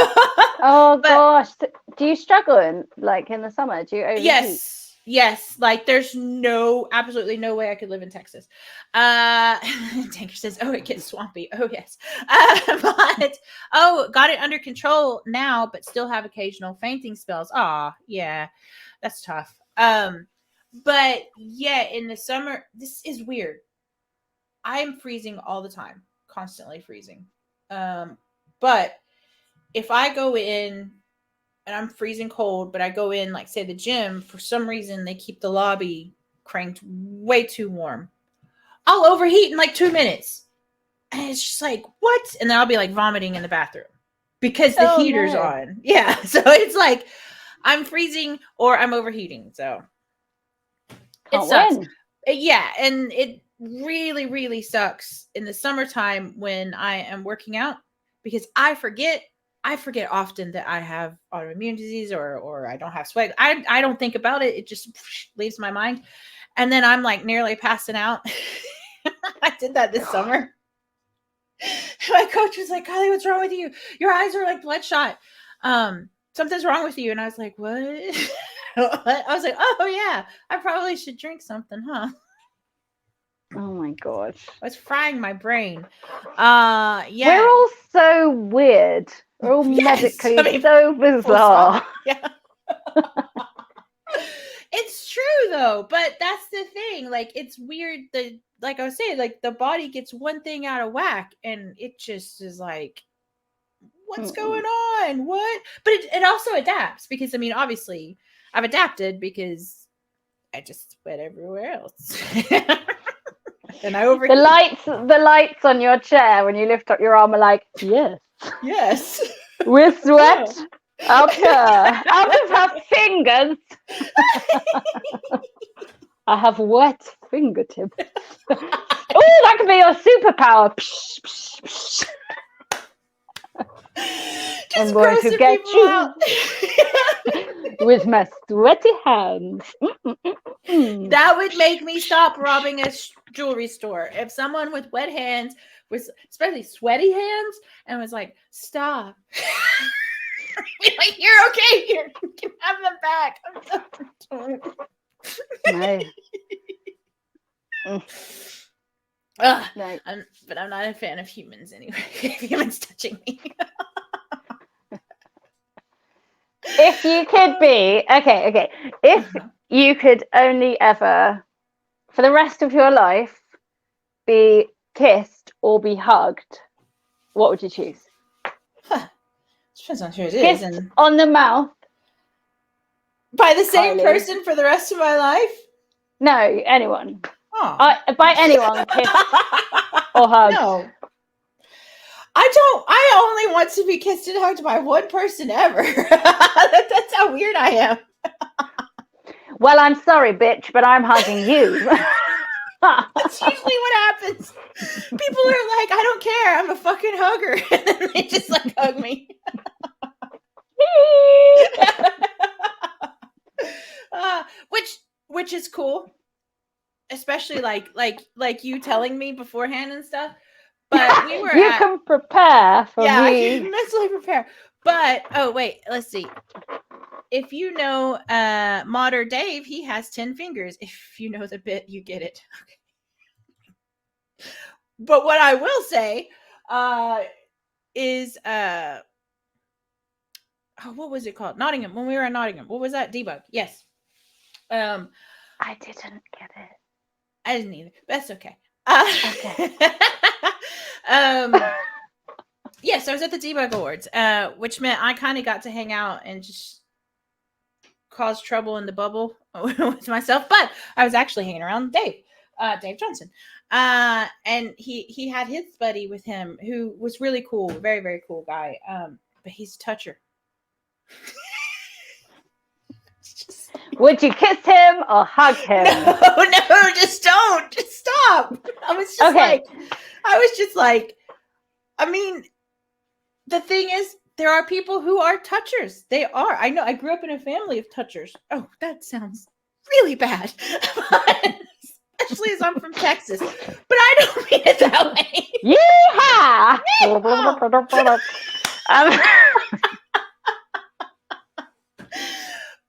Gosh. Do you struggle in the summer? Do you overheat? Yes. Like there's absolutely no way I could live in Texas. Tanker says, oh, it gets swampy. Oh yes. But got it under control now, but still have occasional fainting spells. Yeah, that's tough. But yeah, in the summer, this is weird. I'm freezing all the time, constantly freezing. But if I go in and I'm freezing cold, but I go in, like, say, the gym, for some reason, they keep the lobby cranked way too warm. I'll overheat in like 2 minutes. And it's just like, what? And then I'll be like vomiting in the bathroom because the heater's on. Yeah. So it's like I'm freezing or I'm overheating. So it sucks. Yeah. And it really, really sucks in the summertime when I am working out, because I forget often that I have autoimmune disease or I don't have sweat. I don't think about it. It just leaves my mind. And then I'm like nearly passing out. I did that this summer. My coach was like, Kylie, what's wrong with you? Your eyes are like bloodshot. Something's wrong with you. And I was like, what? I was like, oh yeah, I probably should drink something, huh? Oh my gosh. I was frying my brain. Yeah. We're all so weird. We're all medically so bizarre. Yeah. It's true though, but that's the thing. Like, it's weird that, like I was saying, like the body gets one thing out of whack and it just is like, what's going on? What? But it also adapts because, I mean, obviously I've adapted because I just sweat everywhere else. And I overheat. The lights on your chair when you lift up your arm are like, yes. With sweat out of her fingers. I have wet fingertips. Oh, that could be your superpower. Psh, psh, psh. I'm going to get you with my sweaty hands. That would make me stop robbing a jewelry store. If someone with wet hands, with especially sweaty hands, and was like, stop. Like, you're okay here. You can have them back. I'm so no. But I'm not a fan of humans anyway. Humans touching me. If you could be okay. If you could only ever, for the rest of your life, be kissed or be hugged, what would you choose? Depends on who it is. Kissed and on the mouth by the same person for the rest of my life? No, anyone. By anyone, kissed or hugged. No. I only want to be kissed and hugged by one person ever. That's how weird I am. Well, I'm sorry, bitch, but I'm hugging you. That's usually what happens. People are like, I don't care, I'm a fucking hugger. And then they just like hug me. Which is cool. Especially like you telling me beforehand and stuff. But we were can prepare for me. Yeah, I can mentally prepare. But oh wait, let's see. If you know Modern Dave, he has 10 fingers. If you know the bit, you get it. Okay. But what I will say is what was it called? Nottingham. When we were in Nottingham. What was that? Debug. Yes. I didn't get it. I didn't either. That's okay. Okay. Yes, I was at the Debug Awards, which meant I kind of got to hang out and just cause trouble in the bubble with myself. But I was actually hanging around Dave Johnson, and he had his buddy with him who was really cool, very very cool guy. But he's a toucher. Would you kiss him or hug him? No, just don't. Just stop. I was just like, I mean, the thing is, there are people who are touchers. They are. I know. I grew up in a family of touchers. Oh, that sounds really bad. Especially as I'm from Texas. But I don't mean it that way. Yeehaw!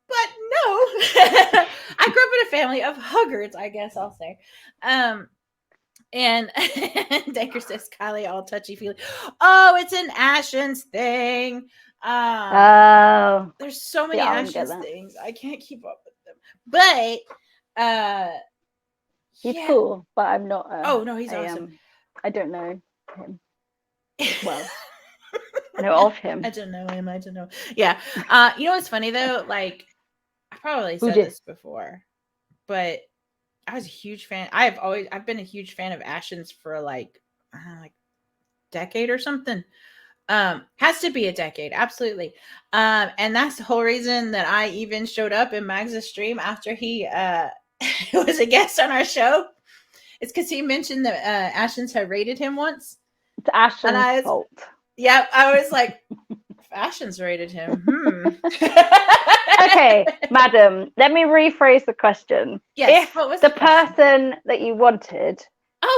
But no. I grew up in a family of huggers, I guess I'll say. And Decker says, Kylie, all touchy-feely. Oh, it's an Ashens thing. There's so many Ashens things. I can't keep up with them. But he's cool, but I'm not. Oh, no, he's awesome. I don't know him. Well, I know of him. I don't know him. I don't know. Yeah. You know what's funny, though? Like, I probably said this before, but I was a huge fan. I've been a huge fan of Ashens for like decade or something. Has to be a decade, absolutely. And that's the whole reason that I even showed up in Mags' stream after he was a guest on our show. It's because he mentioned that Ashens had rated him once. It's Ashens' fault. Yeah, I was like, Ashton's rated him. Okay, madam, let me rephrase the question. Yes. If What was the question? person that you wanted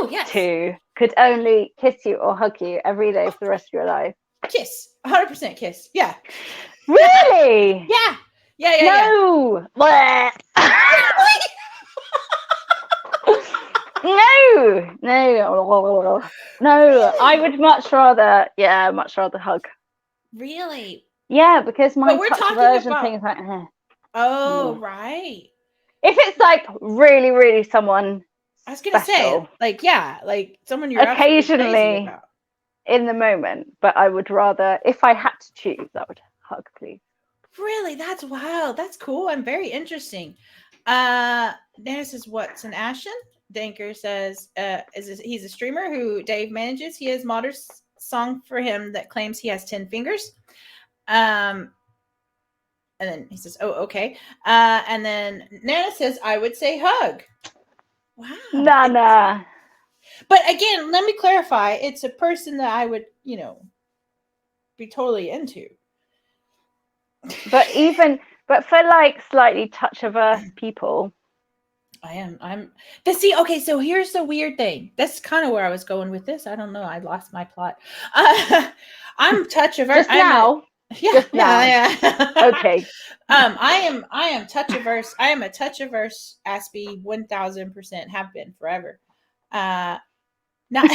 Yes. to could only kiss you or hug you every day for the rest of your life. Kiss. 100% kiss. Yeah. Really? Yeah. No. No. I would much rather hug. Really? Yeah, because my But we're touch talking aversion about. thing is like. Oh, right. If it's like really, really someone I was gonna say, special, like someone you're absolutely crazy occasionally about. in the moment, but I would rather, if I had to choose, I would hug, please. Really? That's wild. That's cool. I'm very interesting. Dana says, what's an Ashen? Danker says, he's a streamer who Dave manages. He has modders song for him that claims he has 10 fingers. And then he says, oh, okay. And then Nana says, I would say hug. Wow. Nana. But again, let me clarify. It's a person that I would, be totally into. But for like slightly touch averse people. I'm okay, so here's the weird thing. That's kind of where I was going with this. I don't know. I lost my plot. I'm touch averse. Just now. Yeah. Okay. I am touch averse. I am a touch averse Aspie 1000%, have been forever. Not my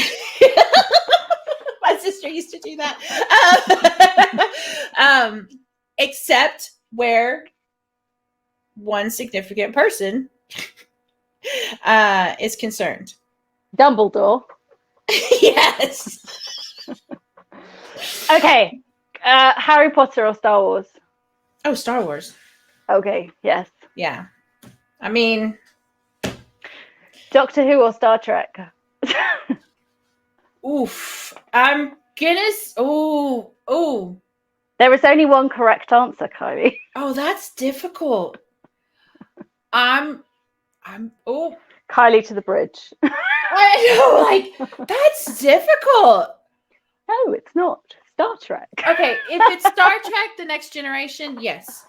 sister used to do that. Except where one significant person is concerned. Dumbledore. Yes. Okay. Harry Potter or Star Wars? Oh, Star Wars. Okay, yes. Yeah. I mean, Doctor Who or Star Trek? oof. I'm gonna. Oh. There is only one correct answer, Kylie. Oh, that's difficult. Oh. Kylie to the bridge. I know, like, that's difficult. No, it's not. Star Trek. Okay, if it's Star Trek The Next Generation, yes.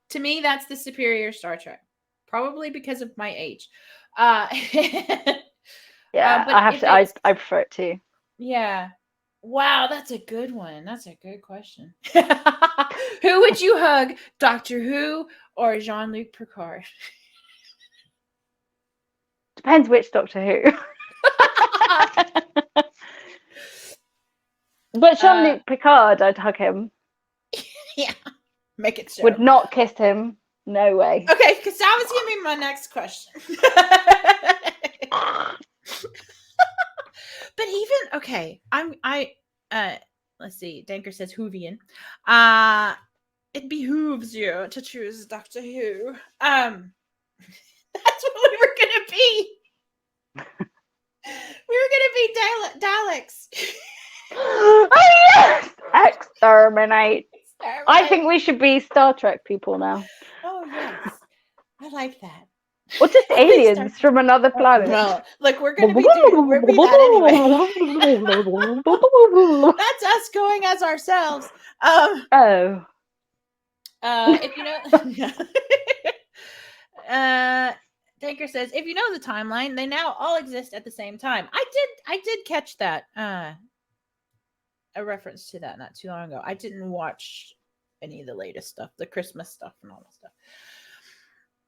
To me, that's the superior Star Trek. Probably because of my age. Yeah, I prefer it too. Yeah. Wow, that's a good one. That's a good question. Who would you hug, Doctor Who or Jean-Luc Picard? Depends which Doctor Who. But Jean-Luc Picard, I'd hug him. Yeah. Make it so. Would not kiss him. No way. Okay, because that was going to be my next question. But even, okay, let's see, Danker says Whovian. It behooves you to choose Doctor Who. That's what we were going to be. We were going to be Daleks. Oh, yes! Exterminate. I think we should be Star Trek people now. Oh, yes. I like that. Or just aliens from another planet. Well, look, we're going to be that anyway. That's us going as ourselves. If you know... Tanker says, if you know the timeline, they now all exist at the same time. I did catch that. A reference to that not too long ago. I didn't watch any of the latest stuff, the Christmas stuff and all that stuff.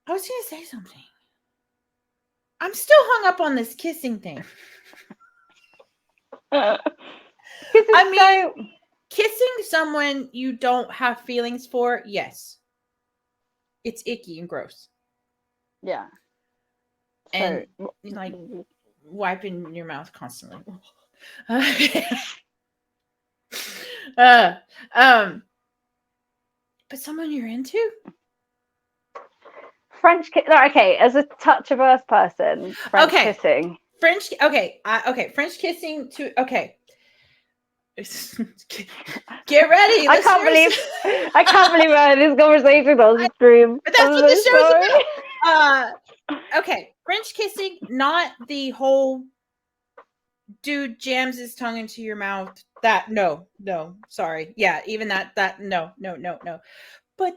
I was going to say something. I'm still hung up on this kissing thing. Kissing someone you don't have feelings for, yes. It's icky and gross. Yeah. And like wiping your mouth constantly. But someone you're into? French okay, as a touch averse person, French kissing. French French kissing to Get ready. I can't believe I had this conversation on the stream. But that's what the show's about. Okay, French kissing, not the whole dude jams his tongue into your mouth. That no, sorry. Yeah, even that no. But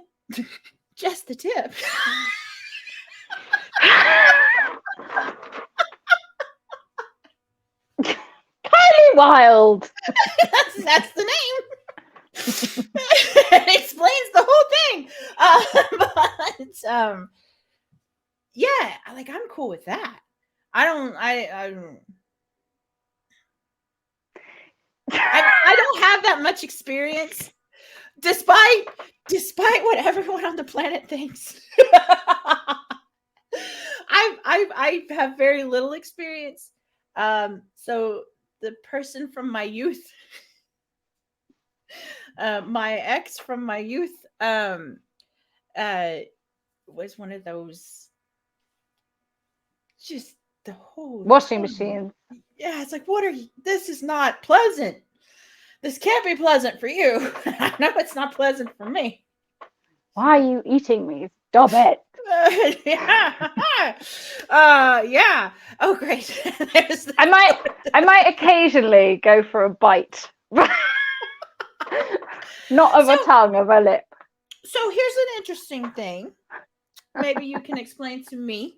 just the tip. Kylie Wild. That's the name. It explains the whole thing. But yeah, like I'm cool with that. I don't have that much experience, despite what everyone on the planet thinks. I have very little experience. So the person from my youth, my ex from my youth, was one of those. Just the whole washing machine. Yeah, it's like, what are you? This is not pleasant. This can't be pleasant for you. I know it's not pleasant for me. Why are you eating me? Stop it. Yeah. Oh, great. I might occasionally go for a bite. Not of a tongue, of a lip. So here's an interesting thing. Maybe you can explain to me.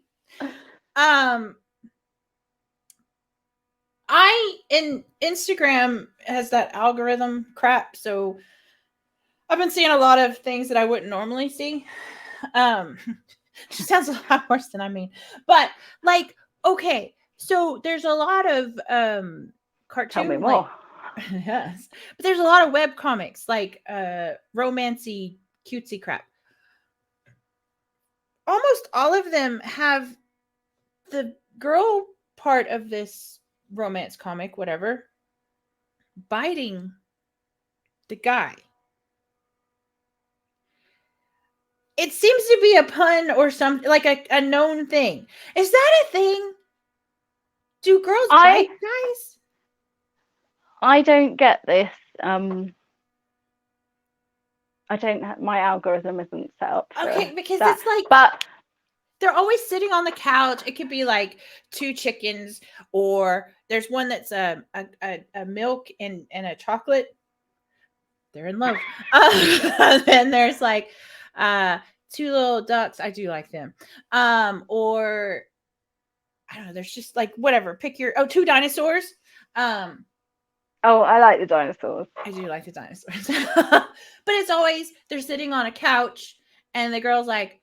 Instagram has that algorithm crap, so I've been seeing a lot of things that I wouldn't normally see. Sounds a lot worse than I mean. But like, okay, so there's a lot of cartoon. Tell me more. Yes. But there's a lot of web comics, like romancy, cutesy crap. Almost all of them have the girl part of this romance comic, whatever, biting the guy. It seems to be a pun or something, like a known thing. Is that a thing? Do girls bite guys? I don't get this. I don't have, my algorithm isn't set up for okay, because that. It's like, but they're always sitting on the couch. It could be like two chickens, or there's one that's a milk and a chocolate. They're in love. Then there's like two little ducks. I do like them. Or I don't know. There's just like whatever. Pick your two dinosaurs. Oh, I like the dinosaurs. I do like the dinosaurs. But it's always they're sitting on a couch and the girl's like,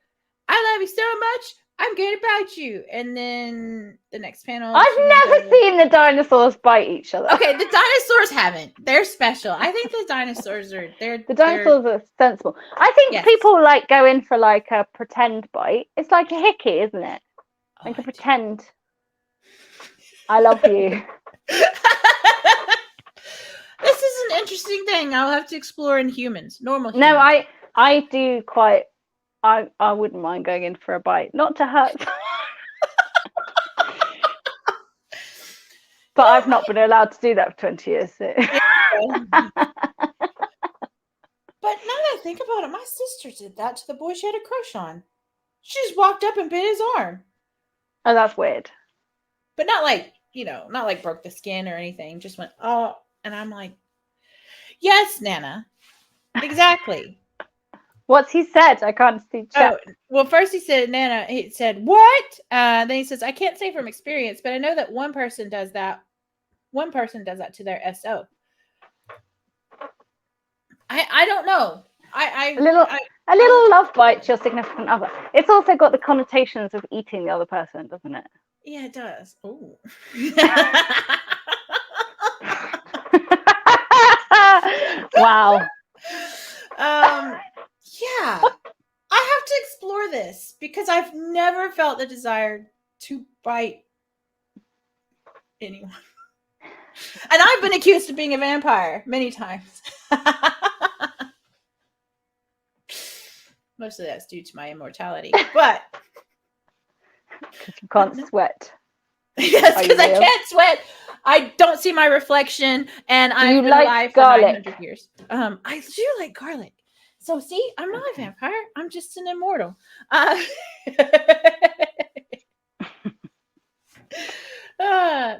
I love you so much. I'm good about you. And then the next panel. I've never seen the dinosaurs bite each other. Okay, the dinosaurs haven't. They're special. I think the dinosaurs are the dinosaurs are sensible. I think people like go in for like a pretend bite. It's like a hickey, isn't it? Like a pretend. I love you. This is an interesting thing. I'll have to explore in humans, normal humans. No, I do quite. I wouldn't mind going in for a bite, not to hurt. But I've not been allowed to do that for 20 years. So. But now that I think about it, my sister did that to the boy she had a crush on. She just walked up and bit his arm. Oh, that's weird. But not like, not like broke the skin or anything. Just went, oh, and I'm like, yes, Nana. Exactly. What's he said? I can't see chat. Oh, well, first he said, Nana, he said, what? Then he says, I can't say from experience, but I know that one person does that. One person does that to their SO. I don't know. A little love bite to your significant other. It's also got the connotations of eating the other person, doesn't it? Yeah, it does. Oh. Wow. Yeah. I have to explore this because I've never felt the desire to bite anyone. And I've been accused of being a vampire many times. Most of that's due to my immortality, but you can't sweat. Yes, because I can't sweat. I don't see my reflection, and I've been alive for 900 years. I do like garlic. So see, I'm not a vampire. I'm just an immortal.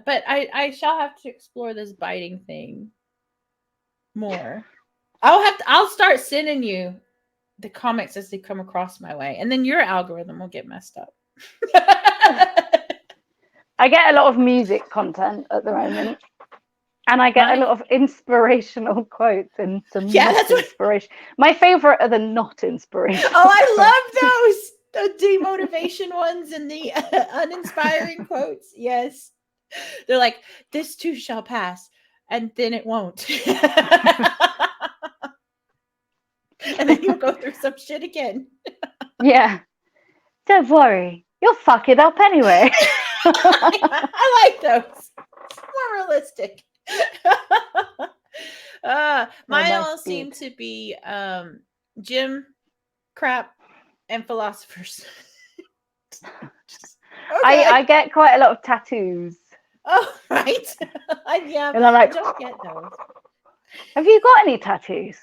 But I shall have to explore this biting thing more. I'll start sending you the comics as they come across my way, and then your algorithm will get messed up. I get a lot of music content at the moment, and I get a lot of inspirational quotes and some not inspiration. My favorite are the not inspirational. Oh, I love those, the demotivation ones and the uninspiring quotes. Yes, they're like, "This too shall pass," and then it won't. And then you'll go through some shit again. Yeah. Don't worry. You'll fuck it up anyway. I like those. It's more realistic. Mine all seem to be gym, crap, and philosophers. Okay. I get quite a lot of tattoos. Oh, right. Yeah, and I'm like, I don't get those. Have you got any tattoos?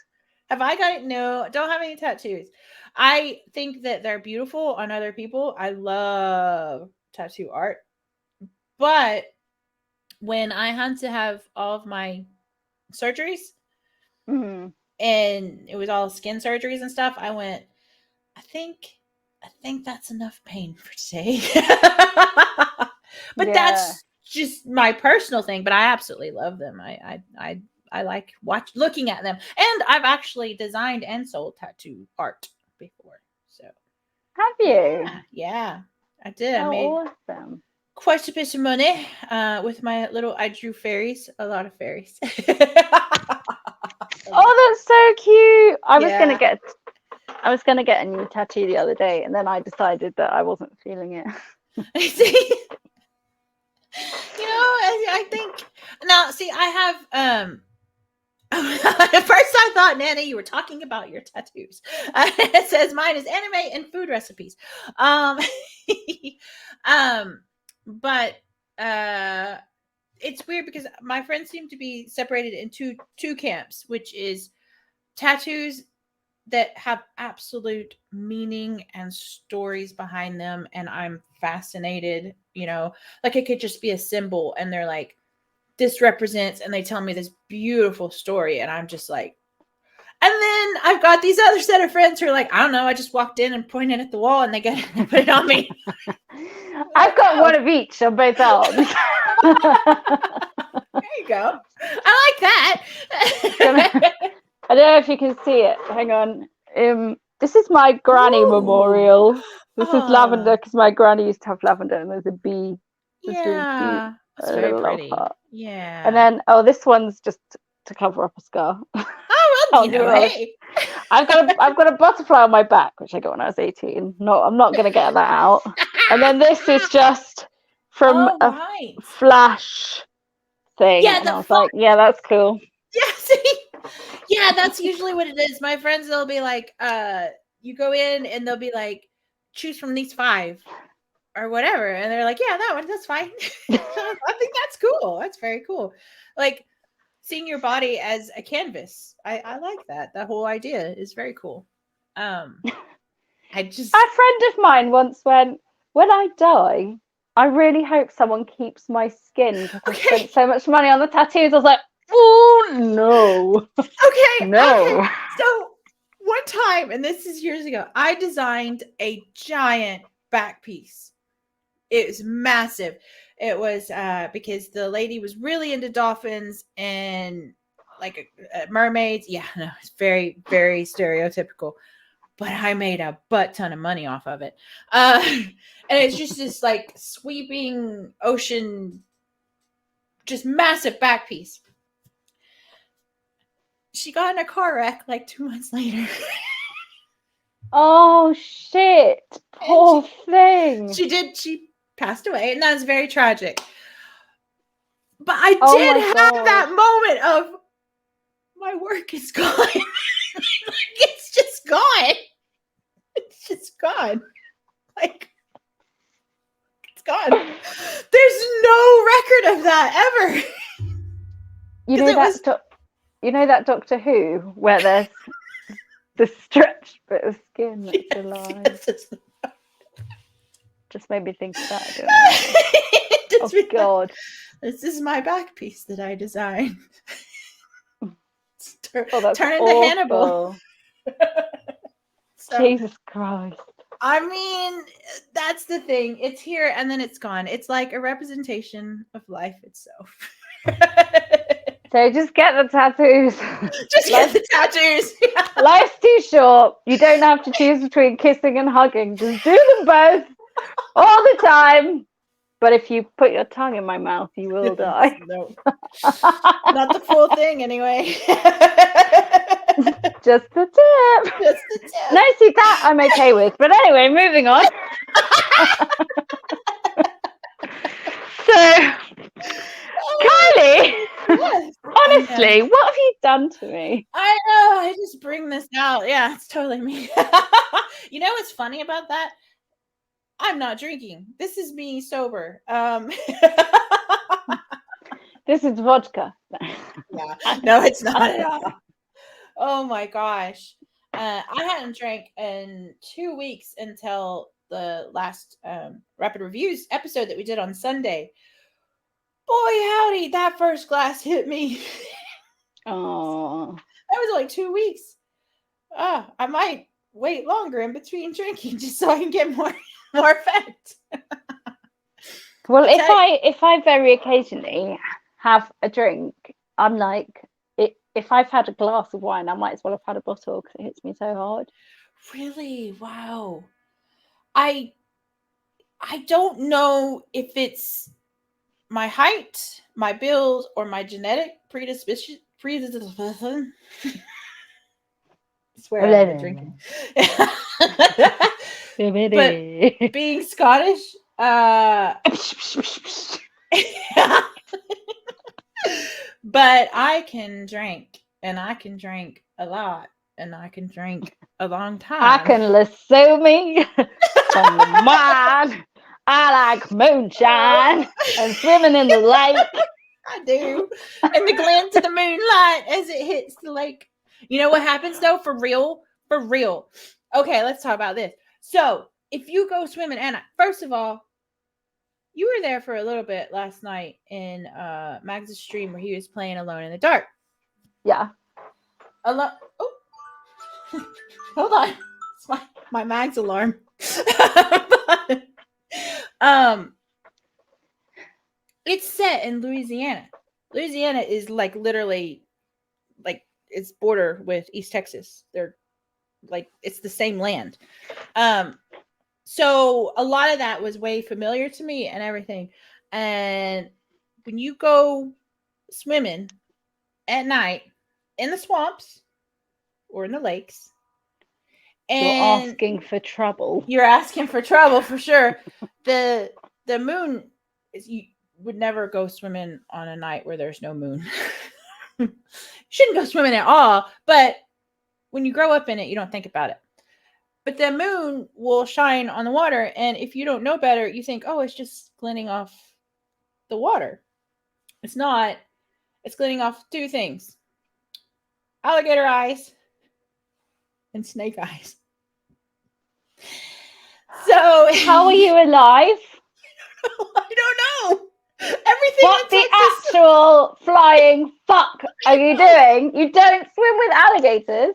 Have I got it? No, don't have any tattoos. I think that they're beautiful on other people. I love tattoo art. But when I had to have all of my surgeries, and it was all skin surgeries and stuff, I went, I think that's enough pain for today. But that's just my personal thing. But I absolutely love them. I like looking at them, and I've actually designed and sold tattoo art before. So have you? Yeah, I did. Oh, I made awesome. Quite a bit of money with my I drew fairies, a lot of fairies. Oh, that's so cute. I was gonna get a new tattoo the other day, and then I decided that I wasn't feeling it. See, I think now. See, I have at first I thought, Nana, you were talking about your tattoos. It says mine is anime and food recipes. But it's weird because my friends seem to be separated into two camps, which is tattoos that have absolute meaning and stories behind them, and I'm fascinated. Like it could just be a symbol, and they're like, this represents, and they tell me this beautiful story, and I'm just like, and then I've got these other set of friends who are like, I don't know, I just walked in and pointed at the wall, and they put it on me. I've got one of each on both arms. There you go. I like that. I don't know if you can see it. Hang on. This is my granny memorial. This is lavender because my granny used to have lavender, and there's a bee. Yeah, it's very pretty. Yeah. And then this one's just to cover up a scar. Oh, well, hey. I've got a butterfly on my back, which I got when I was 18. No, I'm not gonna get that out. And then this is just from a Flash thing. Yeah, and I was like, yeah, that's cool. Yeah, see? Yeah, that's usually what it is. My friends, they'll be like, you go in and they'll be like, choose from these 5 or whatever. And they're like, yeah, that one, that's fine. I think that's cool. That's very cool. Like seeing your body as a canvas. I like that. That whole idea is very cool. A friend of mine once went, when I die, I really hope someone keeps my skin because I spent so much money on the tattoos. I was like, oh no. Okay. No. Okay. So one time, and this is years ago, I designed a giant back piece. It was massive. It was because the lady was really into dolphins and like mermaids. Yeah, no, it's very, very stereotypical. But I made a butt ton of money off of it. And it's just this like sweeping ocean, just massive back piece. She got in a car wreck like 2 months later. Oh shit! Poor thing. She did. She passed away, and that's very tragic. But I did have that moment of my work is gone. It's just gone. It's just gone. Like it's gone. There's no record of that ever. You know that Doctor Who where there's the stretched bit of skin that's alive. Just made me think of that. It Oh, God. This is my back piece that I designed. That's Turn into awful. Hannibal. So, Jesus Christ. I mean, that's the thing. It's here and then it's gone. It's like a representation of life itself. So just get the tattoos. Just get the tattoos. Life's too short. You don't have to choose between kissing and hugging. Just do them both all the time. But if you put your tongue in my mouth, you will die. No. Not the full thing, anyway. Just the tip. Just the tip. No, see, that I'm okay with. But anyway, moving on. So, Kylie, yes, honestly, what have you done to me? I know. I just bring this out. Yeah, it's totally me. You know what's funny about that? I'm not drinking. This is me sober. This is vodka. Yeah. No, it's not at all. Oh my gosh. I hadn't drank in 2 weeks until the last Rapid Reviews episode that we did on Sunday. Boy, howdy, that first glass hit me. Oh. That was like 2 weeks. I might wait longer in between drinking just so I can get more effect. Well, if I very occasionally have a drink, I'm like, if I've had a glass of wine, I might as well have had a bottle because it hits me so hard. Really? Wow. I don't know if it's my height, my build, or my genetic predisposition. I swear I've been drinking. But being Scottish, but I can drink, and I can drink a lot, and I can drink a long time. I can lasso me from the mine. I like moonshine and swimming in the lake. I do. And the glint of the moonlight as it hits the lake. You know what happens though? For real. Okay, let's talk about this. So if you go swimming, Anna, first of all, you were there for a little bit last night in Mags' stream where he was playing Alone in the Dark. Yeah. Oh. Hold on. It's my Mags alarm. It's set in Louisiana. Louisiana is like literally like it's border with East Texas. They're like it's the same land. So a lot of that was way familiar to me and everything. And when you go swimming at night in the swamps or in the lakes, and you're asking for trouble. You're asking for trouble for sure. The moon is you would never go swimming on a night where there's no moon. You shouldn't go swimming at all, but when you grow up in it, you don't think about it. But the moon will shine on the water, and if you don't know better, you think, oh, it's just glinting off the water. It's not. It's glinting off two things. Alligator eyes and snake eyes. So how are you alive? I don't know. Everything. What the actual flying fuck are you doing? You don't swim with alligators.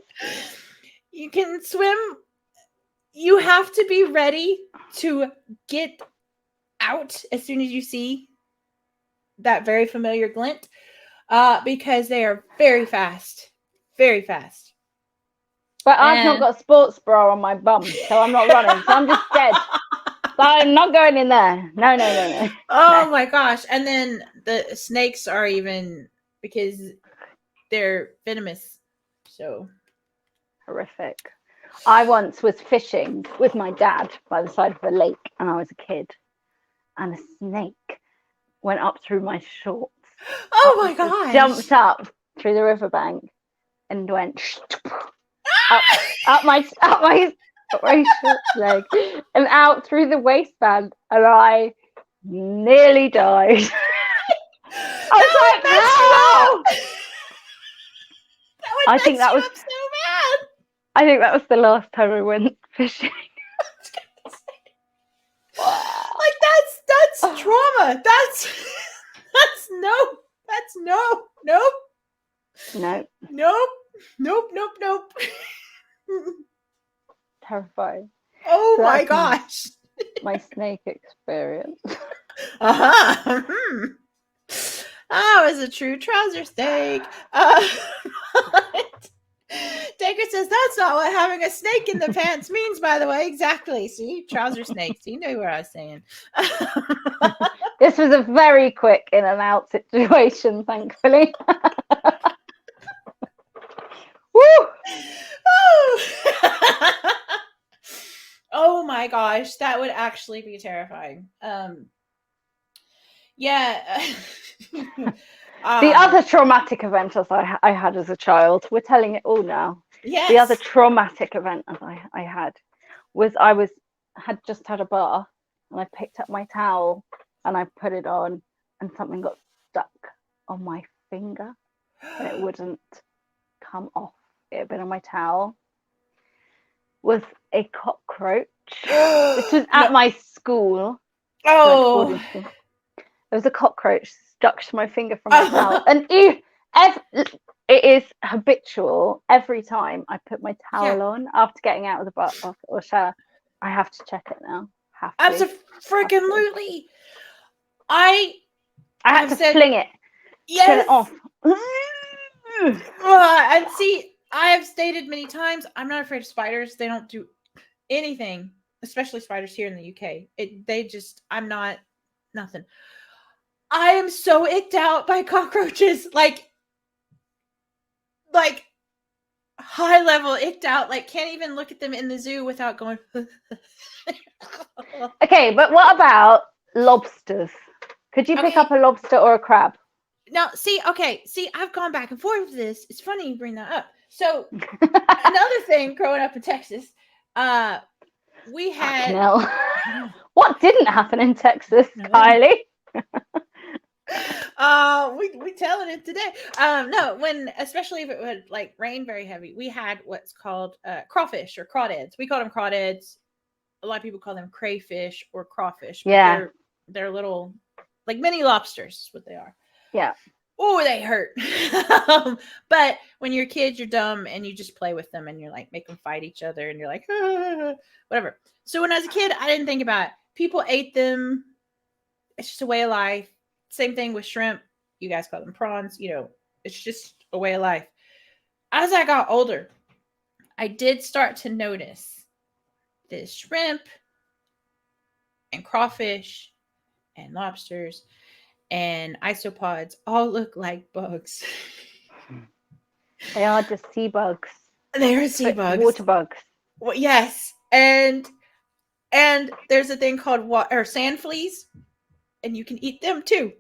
You can swim. You have to be ready to get out as soon as you see that very familiar glint, because they are very fast. Very fast. But I've not got a sports bra on my bum, so I'm not running. So I'm just dead. So I'm not going in there. No. Oh no. My gosh. And then the snakes are even, because they're venomous. So horrific. I once was fishing with my dad by the side of a lake, and I was a kid, and a snake went up through my shorts. Oh my gosh. Jumped up through the riverbank and went up my short leg and out through the waistband, and I nearly died. I was like, no! I think that was so bad. I think that was the last time I went fishing. Like That's trauma. That's no. That's no. Nope. No. Nope. Terrifying. Oh So my gosh. My snake experience. Uh-huh. That was a true trouser snake. Daker says that's not what having a snake in the pants means, by the way. Exactly. See, trouser snakes. You knew what I was saying. This was a very quick in and out situation, thankfully. Woo! Oh my gosh, that would actually be terrifying. Yeah. The other traumatic event as I had as a child, we're telling it all now. Yes. The other traumatic event as I had was had just had a bath and I picked up my towel and I put it on and something got stuck on my finger and it wouldn't come off. It had been on my towel. Was a cockroach. This was at my school. Oh. Like, school. There was a cockroach stuck to my finger from my towel. And it is habitual. Every time I put my towel on after getting out of the bath or shower, I have to check it now. Absolutely. I had to fling it. Yes. Get it off. And see, I have stated many times, I'm not afraid of spiders. They don't do anything, especially spiders here in the UK. I'm not nothing. I am so icked out by cockroaches, like high level icked out. Like can't even look at them in the zoo without going. Okay, but what about lobsters? Could you pick up a lobster or a crab? Now, I've gone back and forth with this. It's funny you bring that up. So, another thing growing up in Texas, we had... What didn't happen in Texas, Kylie? We telling it today. No, especially if it would like rain very heavy, we had what's called crawfish or crawdads. We call them crawdads. A lot of people call them crayfish or crawfish. Yeah. They're little, like mini lobsters is what they are. Yeah. Oh, they hurt. But when you're kids, you're dumb and you just play with them and you're like, make them fight each other and you're like, whatever. So when I was a kid, I didn't think about it. People ate them. It's just a way of life. Same thing with shrimp. You guys call them prawns. It's just a way of life. As I got older, I did start to notice this shrimp and crawfish and lobsters and isopods all look like bugs. They are just sea bugs. They're sea bugs. Water bugs. Well, yes. And there's a thing called sand fleas, and you can eat them too.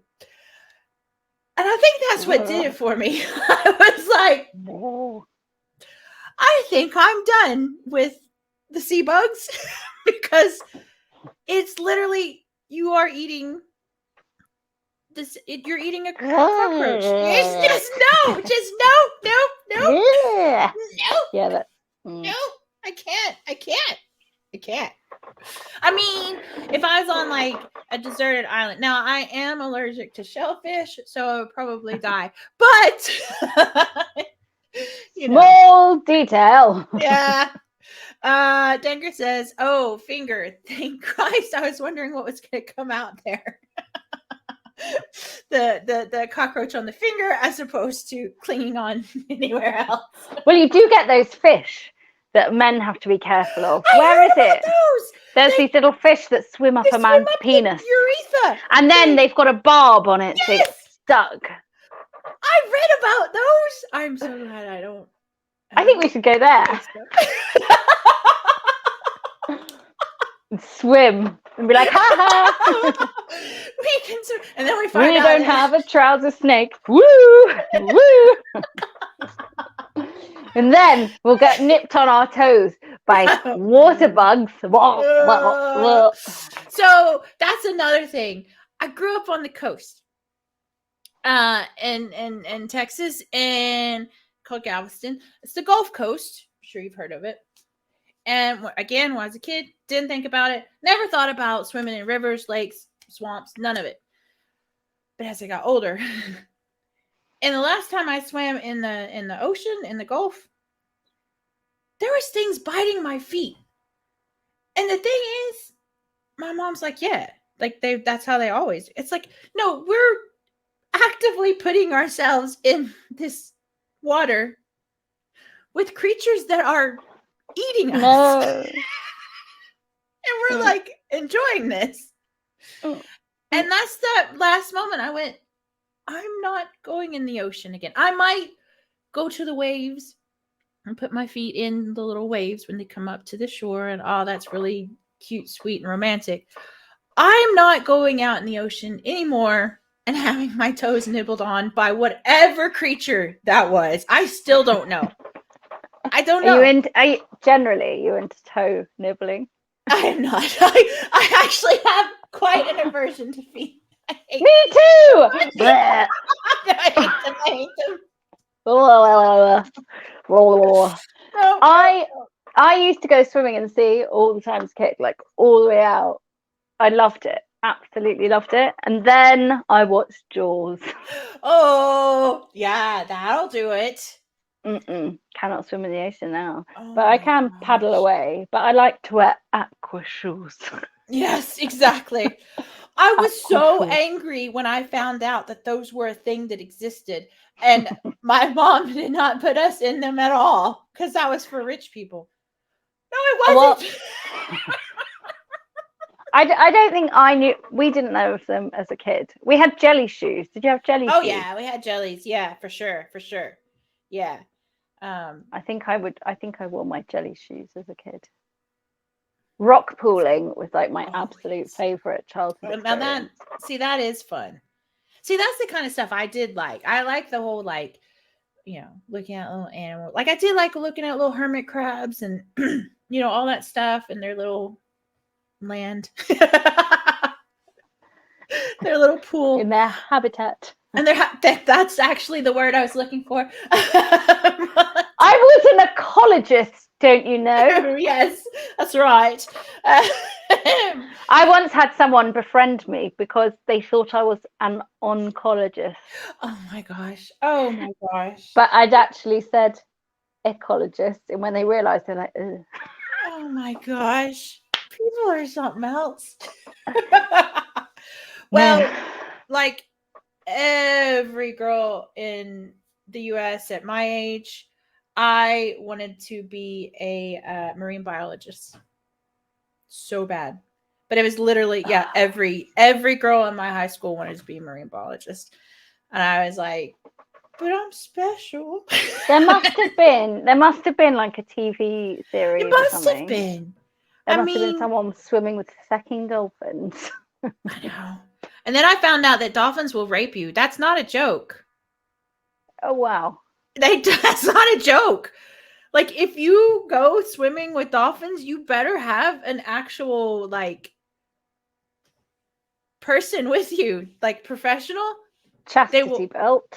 And I think that's what did it for me. I was like, I think I'm done with the sea bugs because it's literally you are eating this. You're eating a cockroach. Just no. Yeah, no. I can't. I mean, if I was on like a deserted island, now I am allergic to shellfish, so I would probably die. But small detail. Yeah. Denger says, "Oh, finger! Thank Christ! I was wondering what was going to come out there." the cockroach on the finger, as opposed to clinging on anywhere else. Well, you do get those fish that men have to be careful of. Where is it? There's these little fish that swim up a man's penis. Urethra. And then they've got a barb on it, so it's stuck. I read about those. I'm so glad I don't. I think we should go there. And swim and be like, ha ha. We can swim. And then we find out. We don't have a trouser snake. Woo! Woo! And then we'll get nipped on our toes by water bugs. So that's another thing. I grew up on the coast, in Texas, and called Galveston. It's the Gulf Coast. I'm sure you've heard of it. And again, when I was a kid, didn't think about it. Never thought about swimming in rivers, lakes, swamps, none of it. But as I got older, and the last time I swam in the ocean, in the Gulf, there was things biting my feet. And the thing is, my mom's like, yeah, like that's how they always. It's like, no, we're actively putting ourselves in this water with creatures that are eating us. No. And we're like enjoying this. And that's that last moment I went, I'm not going in the ocean again. I might go to the waves and put my feet in the little waves when they come up to the shore, and oh, that's really cute, sweet, and romantic. I'm not going out in the ocean anymore and having my toes nibbled on by whatever creature that was. I still don't know. I don't know. Are you generally into toe nibbling? I am not. I actually have quite an aversion to feet. Me too. I hate them. I used to go swimming in the sea all the time as a kid, like all the way out. I loved it. Absolutely loved it. And then I watched Jaws. Oh, yeah, that'll do it. Cannot swim in the ocean now. But I can paddle away. But I like to wear aqua shoes. Yes, exactly. I was so angry when I found out that those were a thing that existed. And my mom did not put us in them at all because that was for rich people. No, it wasn't. I don't think I knew. We didn't know of them as a kid. We had jelly shoes. Did you have jelly shoes? Oh yeah, we had jellies. Yeah, for sure. Yeah. I think I wore my jelly shoes as a kid. Rock pooling was like my absolute favorite childhood experience. Now that is fun. See, that's the kind of stuff I did like. I like the whole like, looking at little animals. Like I did like looking at little hermit crabs and all that stuff and their little land. Their little pool. In their habitat. And that's actually the word I was looking for. I was an ecologist, don't you know? Yes, that's right. I once had someone befriend me because they thought I was an oncologist. Oh my gosh. But I'd actually said ecologist, and when they realised, they're like, ugh. Oh my gosh. People are something else. Well, like every girl in the US at my age, I wanted to be a marine biologist so bad. But it was literally, every girl in my high school wanted to be a marine biologist. And I was like, but I'm special. There must have been like a TV series. It must have been. There must have been someone swimming with fucking dolphins. I know. And then I found out that dolphins will rape you. That's not a joke. Oh, wow. That's not a joke. Like, if you go swimming with dolphins, you better have an actual, like, person with you. Like, professional. Chastity belt.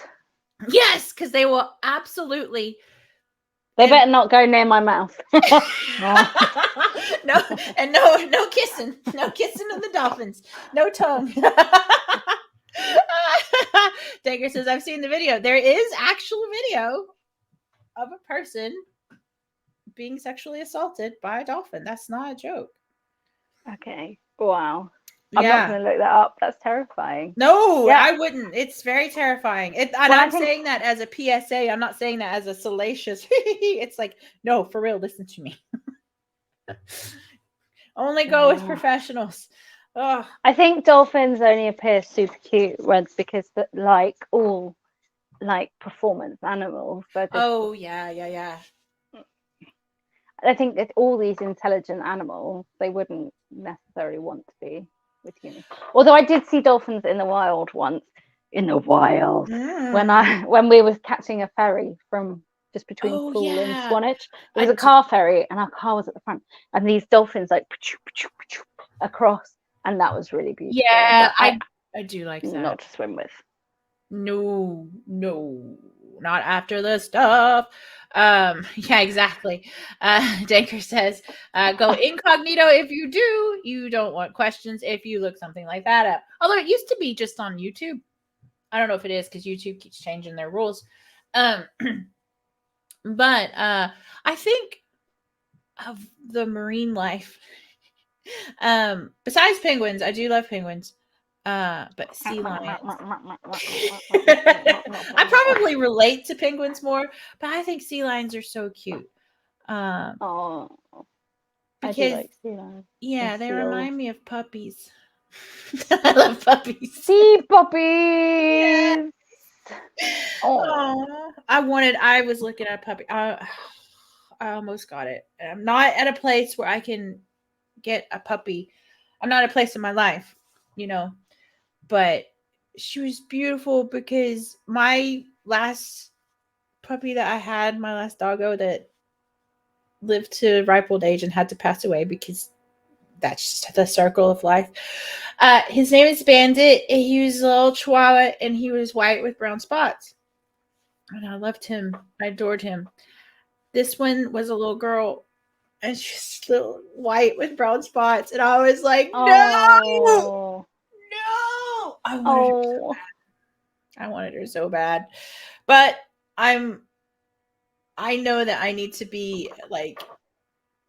Yes, because they will absolutely... They better not go near my mouth. No kissing. No kissing of the dolphins. No tongue. Dagger says, I've seen the video. There is actual video of a person being sexually assaulted by a dolphin. That's not a joke. Okay. Wow. I'm not going to look that up. That's terrifying. No, I wouldn't. It's very terrifying. I'm saying that as a PSA. I'm not saying that as a salacious. It's like, no, for real, listen to me. Only go with professionals. Oh. I think dolphins only appear super cute because like all like performance animals. Oh, yeah. I think that all these intelligent animals, they wouldn't necessarily want to be with humans. Although I did see dolphins in the wild once. In the wild. When we were catching a ferry from just between Poole and Swanage. There was a car ferry and our car was at the front. And these dolphins like across. And that was really beautiful. Yeah, I do like that. Not to swim with. No, not after the stuff. Yeah, exactly. Danker says, go incognito if you do. You don't want questions if you look something like that up. Although it used to be just on YouTube. I don't know if it is because YouTube keeps changing their rules. But I think of the marine life. Besides penguins, I do love penguins. But sea lions. I probably relate to penguins more, but I think sea lions are so cute. Oh, I do Because like sea lions. yeah, And they seals. remind me of puppies. I love puppies. Sea puppies. Oh, I was looking at a puppy. I almost got it. I'm not at a place where I can get a puppy. I'm not at a place in my life, you know, but she was beautiful because my last puppy that I had, my last doggo that lived to ripe old age and had to pass away because that's just the circle of life. His name is Bandit. He was a little chihuahua and he was white with brown spots. And I loved him. I adored him. This one was a little girl and she's little white with brown spots. And I was like, no! No! I wanted her so bad. But I know that I need to be like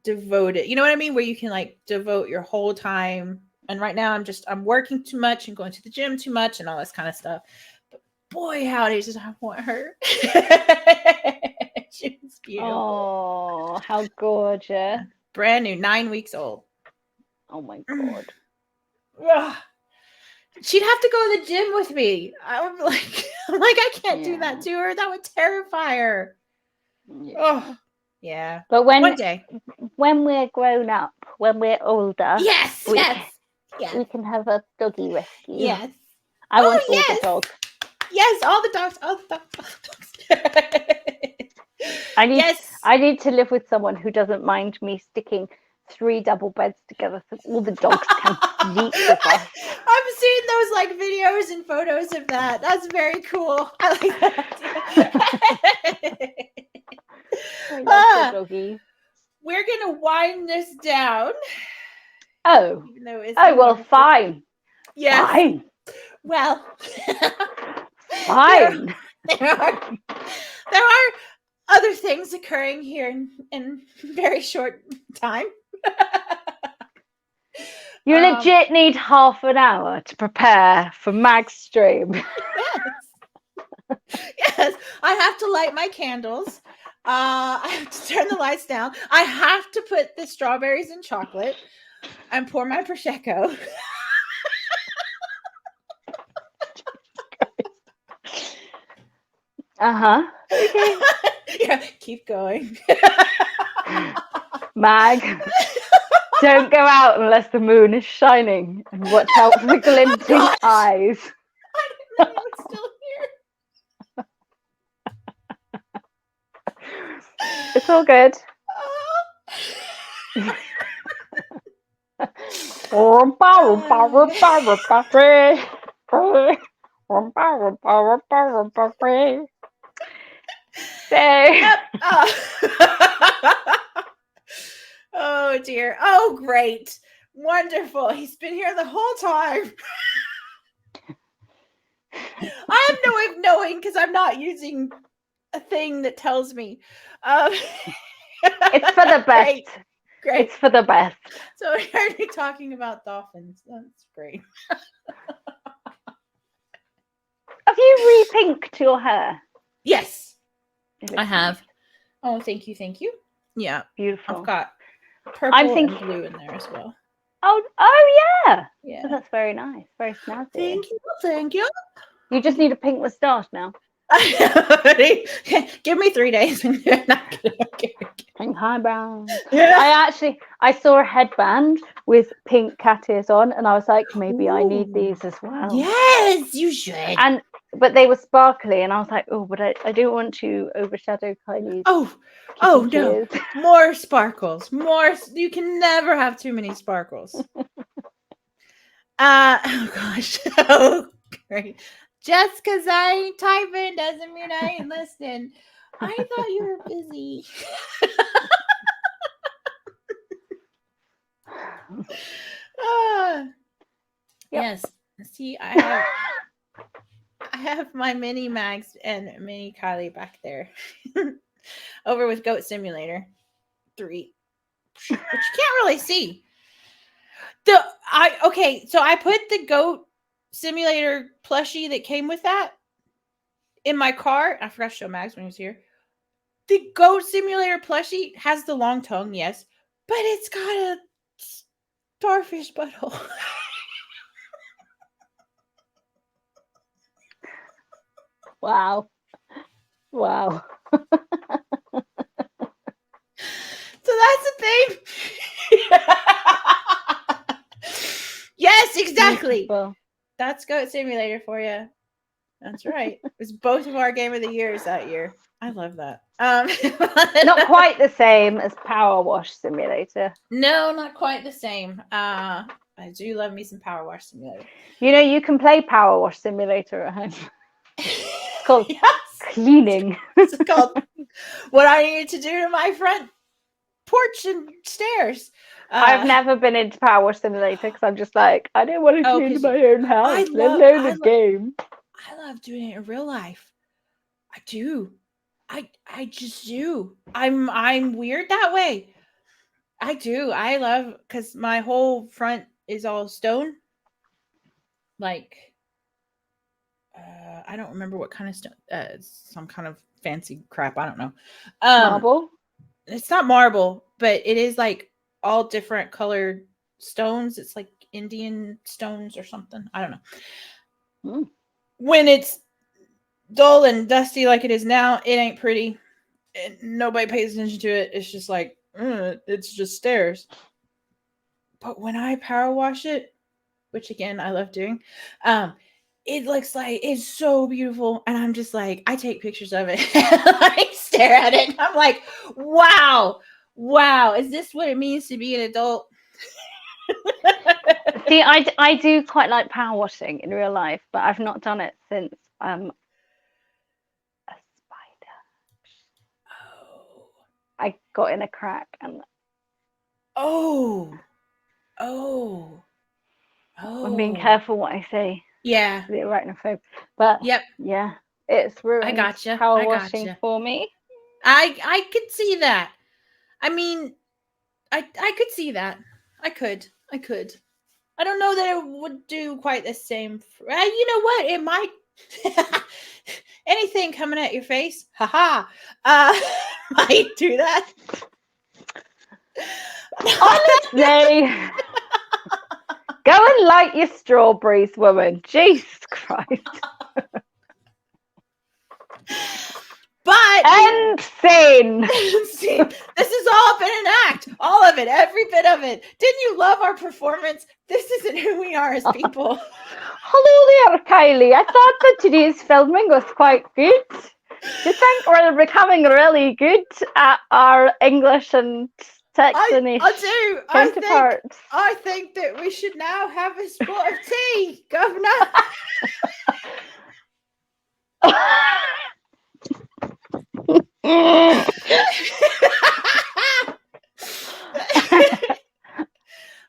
devoted. You know what I mean? Where you can like devote your whole time. And right now I'm working too much and going to the gym too much and all this kind of stuff. But boy, howdy, does I want her. She was beautiful. Oh, how gorgeous. Brand new, 9 weeks old. Oh my God. Ugh. She'd have to go to the gym with me. I'm like, I can't do that to her. That would terrify her. Yeah. Oh, yeah. But one day, when we're grown up, when we're older, yes, we can have a doggy rescue. Yes. I want all the dogs. Yes, all the dogs. I need to live with someone who doesn't mind me sticking 3 double beds together so all the dogs can sleep with us. I've seen those like videos and photos of that. That's very cool. I like that. I love the doggy. We're gonna wind this down. Oh. Well, fine. Yes. Fine. Well. Fine. There are other things occurring here in very short time. You legit need half an hour to prepare for Mag's stream. Yes. I have to light my candles. I have to turn the lights down. I have to put the strawberries in chocolate and pour my Prosecco. Okay. Yeah, keep going. Mag, don't go out unless the moon is shining, and watch out for the glinting eyes. I didn't know you were still here. It's all good. Yep. Oh dear. Oh great. Wonderful. He's been here the whole time. I have no way of knowing because I'm not using a thing that tells me. It's for the best. Great. It's for the best. So we heard me talking about dolphins. That's great. Have you re-pinked your hair? Yes, I have. Oh, thank you. Yeah, beautiful. I've got purple and blue in there as well. Oh yeah. Yeah, so that's very nice. Very snazzy. Thank you. You just need a pink moustache now. Give me 3 days and you're not gonna pink eyebrows. Yeah. I saw a headband with pink cat ears on, and I was like, maybe I need these as well. Yes, you should. But they were sparkly, and I was like, oh, but I don't want to overshadow Kylie's. Oh no! More sparkles. More. You can never have too many sparkles. Oh gosh. Oh great. Just because I ain't typing doesn't mean I ain't listening. I thought you were busy. Yes. See, I have my mini Mags and mini Kylie back there. Over with Goat Simulator 3. Which you can't really see. So I put the Goat Simulator plushie that came with that in my car. I forgot to show Mags when he was here. The Goat Simulator plushie has the long tongue, yes, but it's got a starfish butthole. Wow. Wow. So that's the thing. Yes, exactly. Beautiful. That's Goat Simulator for you. That's right. It was both of our game of the years that year. I love that. Not quite the same as Power Wash Simulator. No, not quite the same. I do love me some Power Wash Simulator. You know, you can play Power Wash Simulator at home. It's called cleaning. It's called what I need to do to my front porch and stairs. I've never been into Power Wash Simulator because I'm just like, I don't want to clean my own house, let alone the game. I love doing it in real life. I do. I just do. I'm weird that way. I do. I love because my whole front is all stone. Like, I don't remember what kind of stone. Some kind of fancy crap. I don't know. Marble? It's not marble, but it is like all different colored stones. It's like Indian stones or something. I don't know. When it's dull and dusty like it is now, it ain't pretty. Nobody pays attention to it. It's just like, it's just stairs. But when I power wash it, which again I love doing, it looks like it's so beautiful, and I'm just like, I take pictures of it, I stare at it, and I'm like, wow, is this what it means to be an adult? See, I do quite like power washing in real life, but I've not done it since a spider. Oh. I got in a crack and. Oh. I'm being careful what I say. Yeah. The arachnophobe. But yep. Yeah, it's ruined I gotcha. power washing for me. I could see that. I mean, I could see that. I could. I don't know that it would do quite the same. You know what? It might. Anything coming at your face, haha, might do that. Honestly, go and light your strawberries, woman. Jesus Christ. But end scene. This has all been an act. All of it, every bit of it. Didn't you love our performance? This isn't who we are as people. Hello there, Kylie. I thought that today's filming was quite good. Do you think we're becoming really good at our English and Texanish counterparts? I think that we should now have a spot of tea, Governor.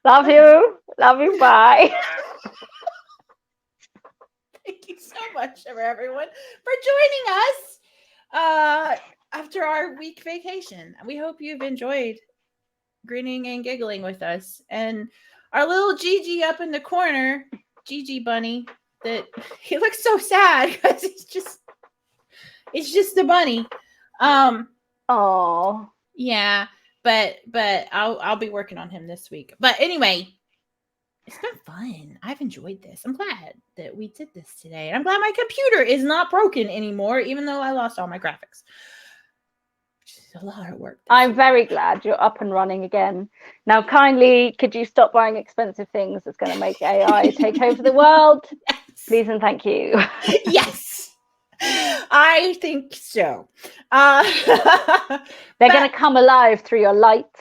Love you, bye. Thank you so much, everyone, for joining us after our week vacation. We hope you've enjoyed grinning and giggling with us. And our little Gigi up in the corner, Gigi bunny, that he looks so sad because it's just the bunny. Oh. Yeah, but I'll be working on him this week. But anyway, it's been fun. I've enjoyed this. I'm glad that we did this today. I'm glad my computer is not broken anymore, even though I lost all my graphics. Which is a lot of work. I'm very glad you're up and running again. Now, kindly, could you stop buying expensive things that's going to make AI take over the world? Yes. Please and thank you. Yes. I think so. They're going to come alive through your lights.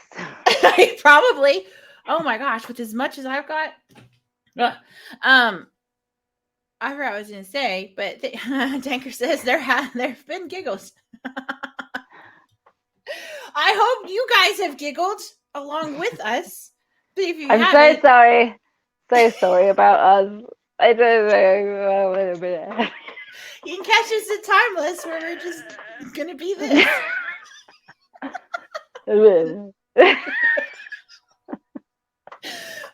Probably. Oh my gosh, with as much as I've got. I forgot what I was going to say, but Tanker says there have been giggles. I hope you guys have giggled along with us. But if you I'm so sorry. So sorry about us. I don't know. You can catch us at Timeless where we're just going to be this.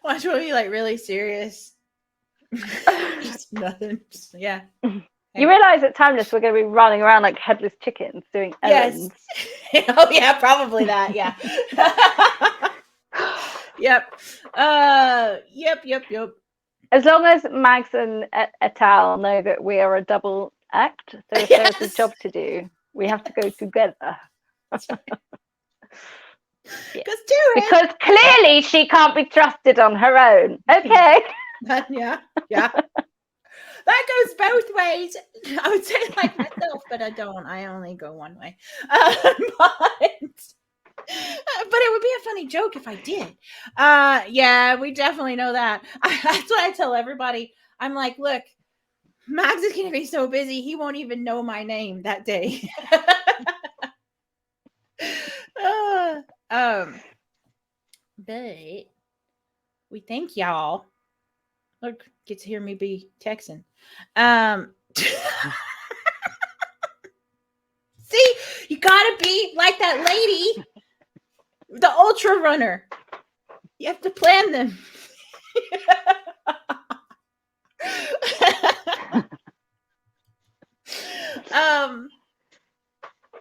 Watch we'll be like really serious. Just nothing. Just, yeah. You realise at Timeless we're going to be running around like headless chickens doing errands. Yes. Oh yeah, probably that. Yeah. Yep. Yep. As long as Mags and et al. Know that we are a double act, so if there's a job to do, we have to go together. Yeah. Because clearly she can't be trusted on her own. Okay. Yeah. That goes both ways. I would say like myself, but I don't. I only go one way. But it would be a funny joke if I did. Yeah, we definitely know that. That's what I tell everybody. I'm like, look, Max is going to be so busy, he won't even know my name that day. But we thank y'all. Look, get to hear me be Texan. See, you gotta be like that lady, the ultra runner. You have to plan them.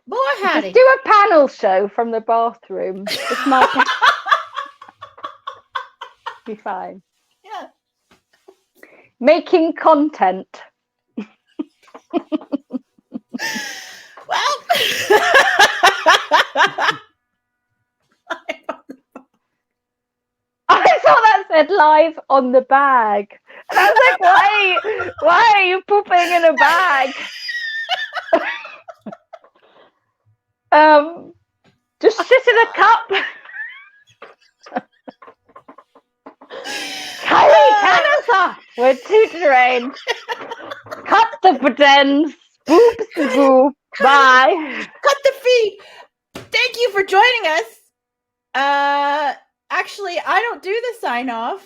Boy, howdy. Just do a panel show from the bathroom. It's my be fine. Yeah. Making content. Well, I saw that said live on the bag. And I was like, why are you pooping in a bag? Just sit in a cup. Kylie, turn us off. We're too drained. Cut the pretend. Boop the boop. Bye. Cut the feed. Thank you for joining us. Actually, I don't do the sign off.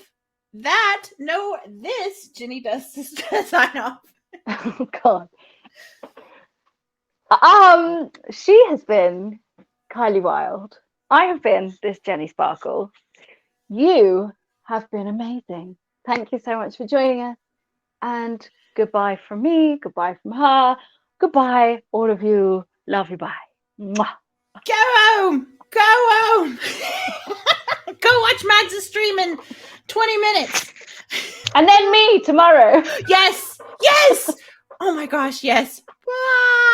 This Jenny does the sign off. Oh God. She has been Kylie Wild. I have been this Jenny Sparkle. You have been amazing. Thank you so much for joining us. And goodbye from me. Goodbye from her. Goodbye, all of you. Love you. Bye. Mwah. Go home. Go home. Go watch Mags' stream in 20 minutes. And then me tomorrow. Yes. Oh my gosh, yes. Bye.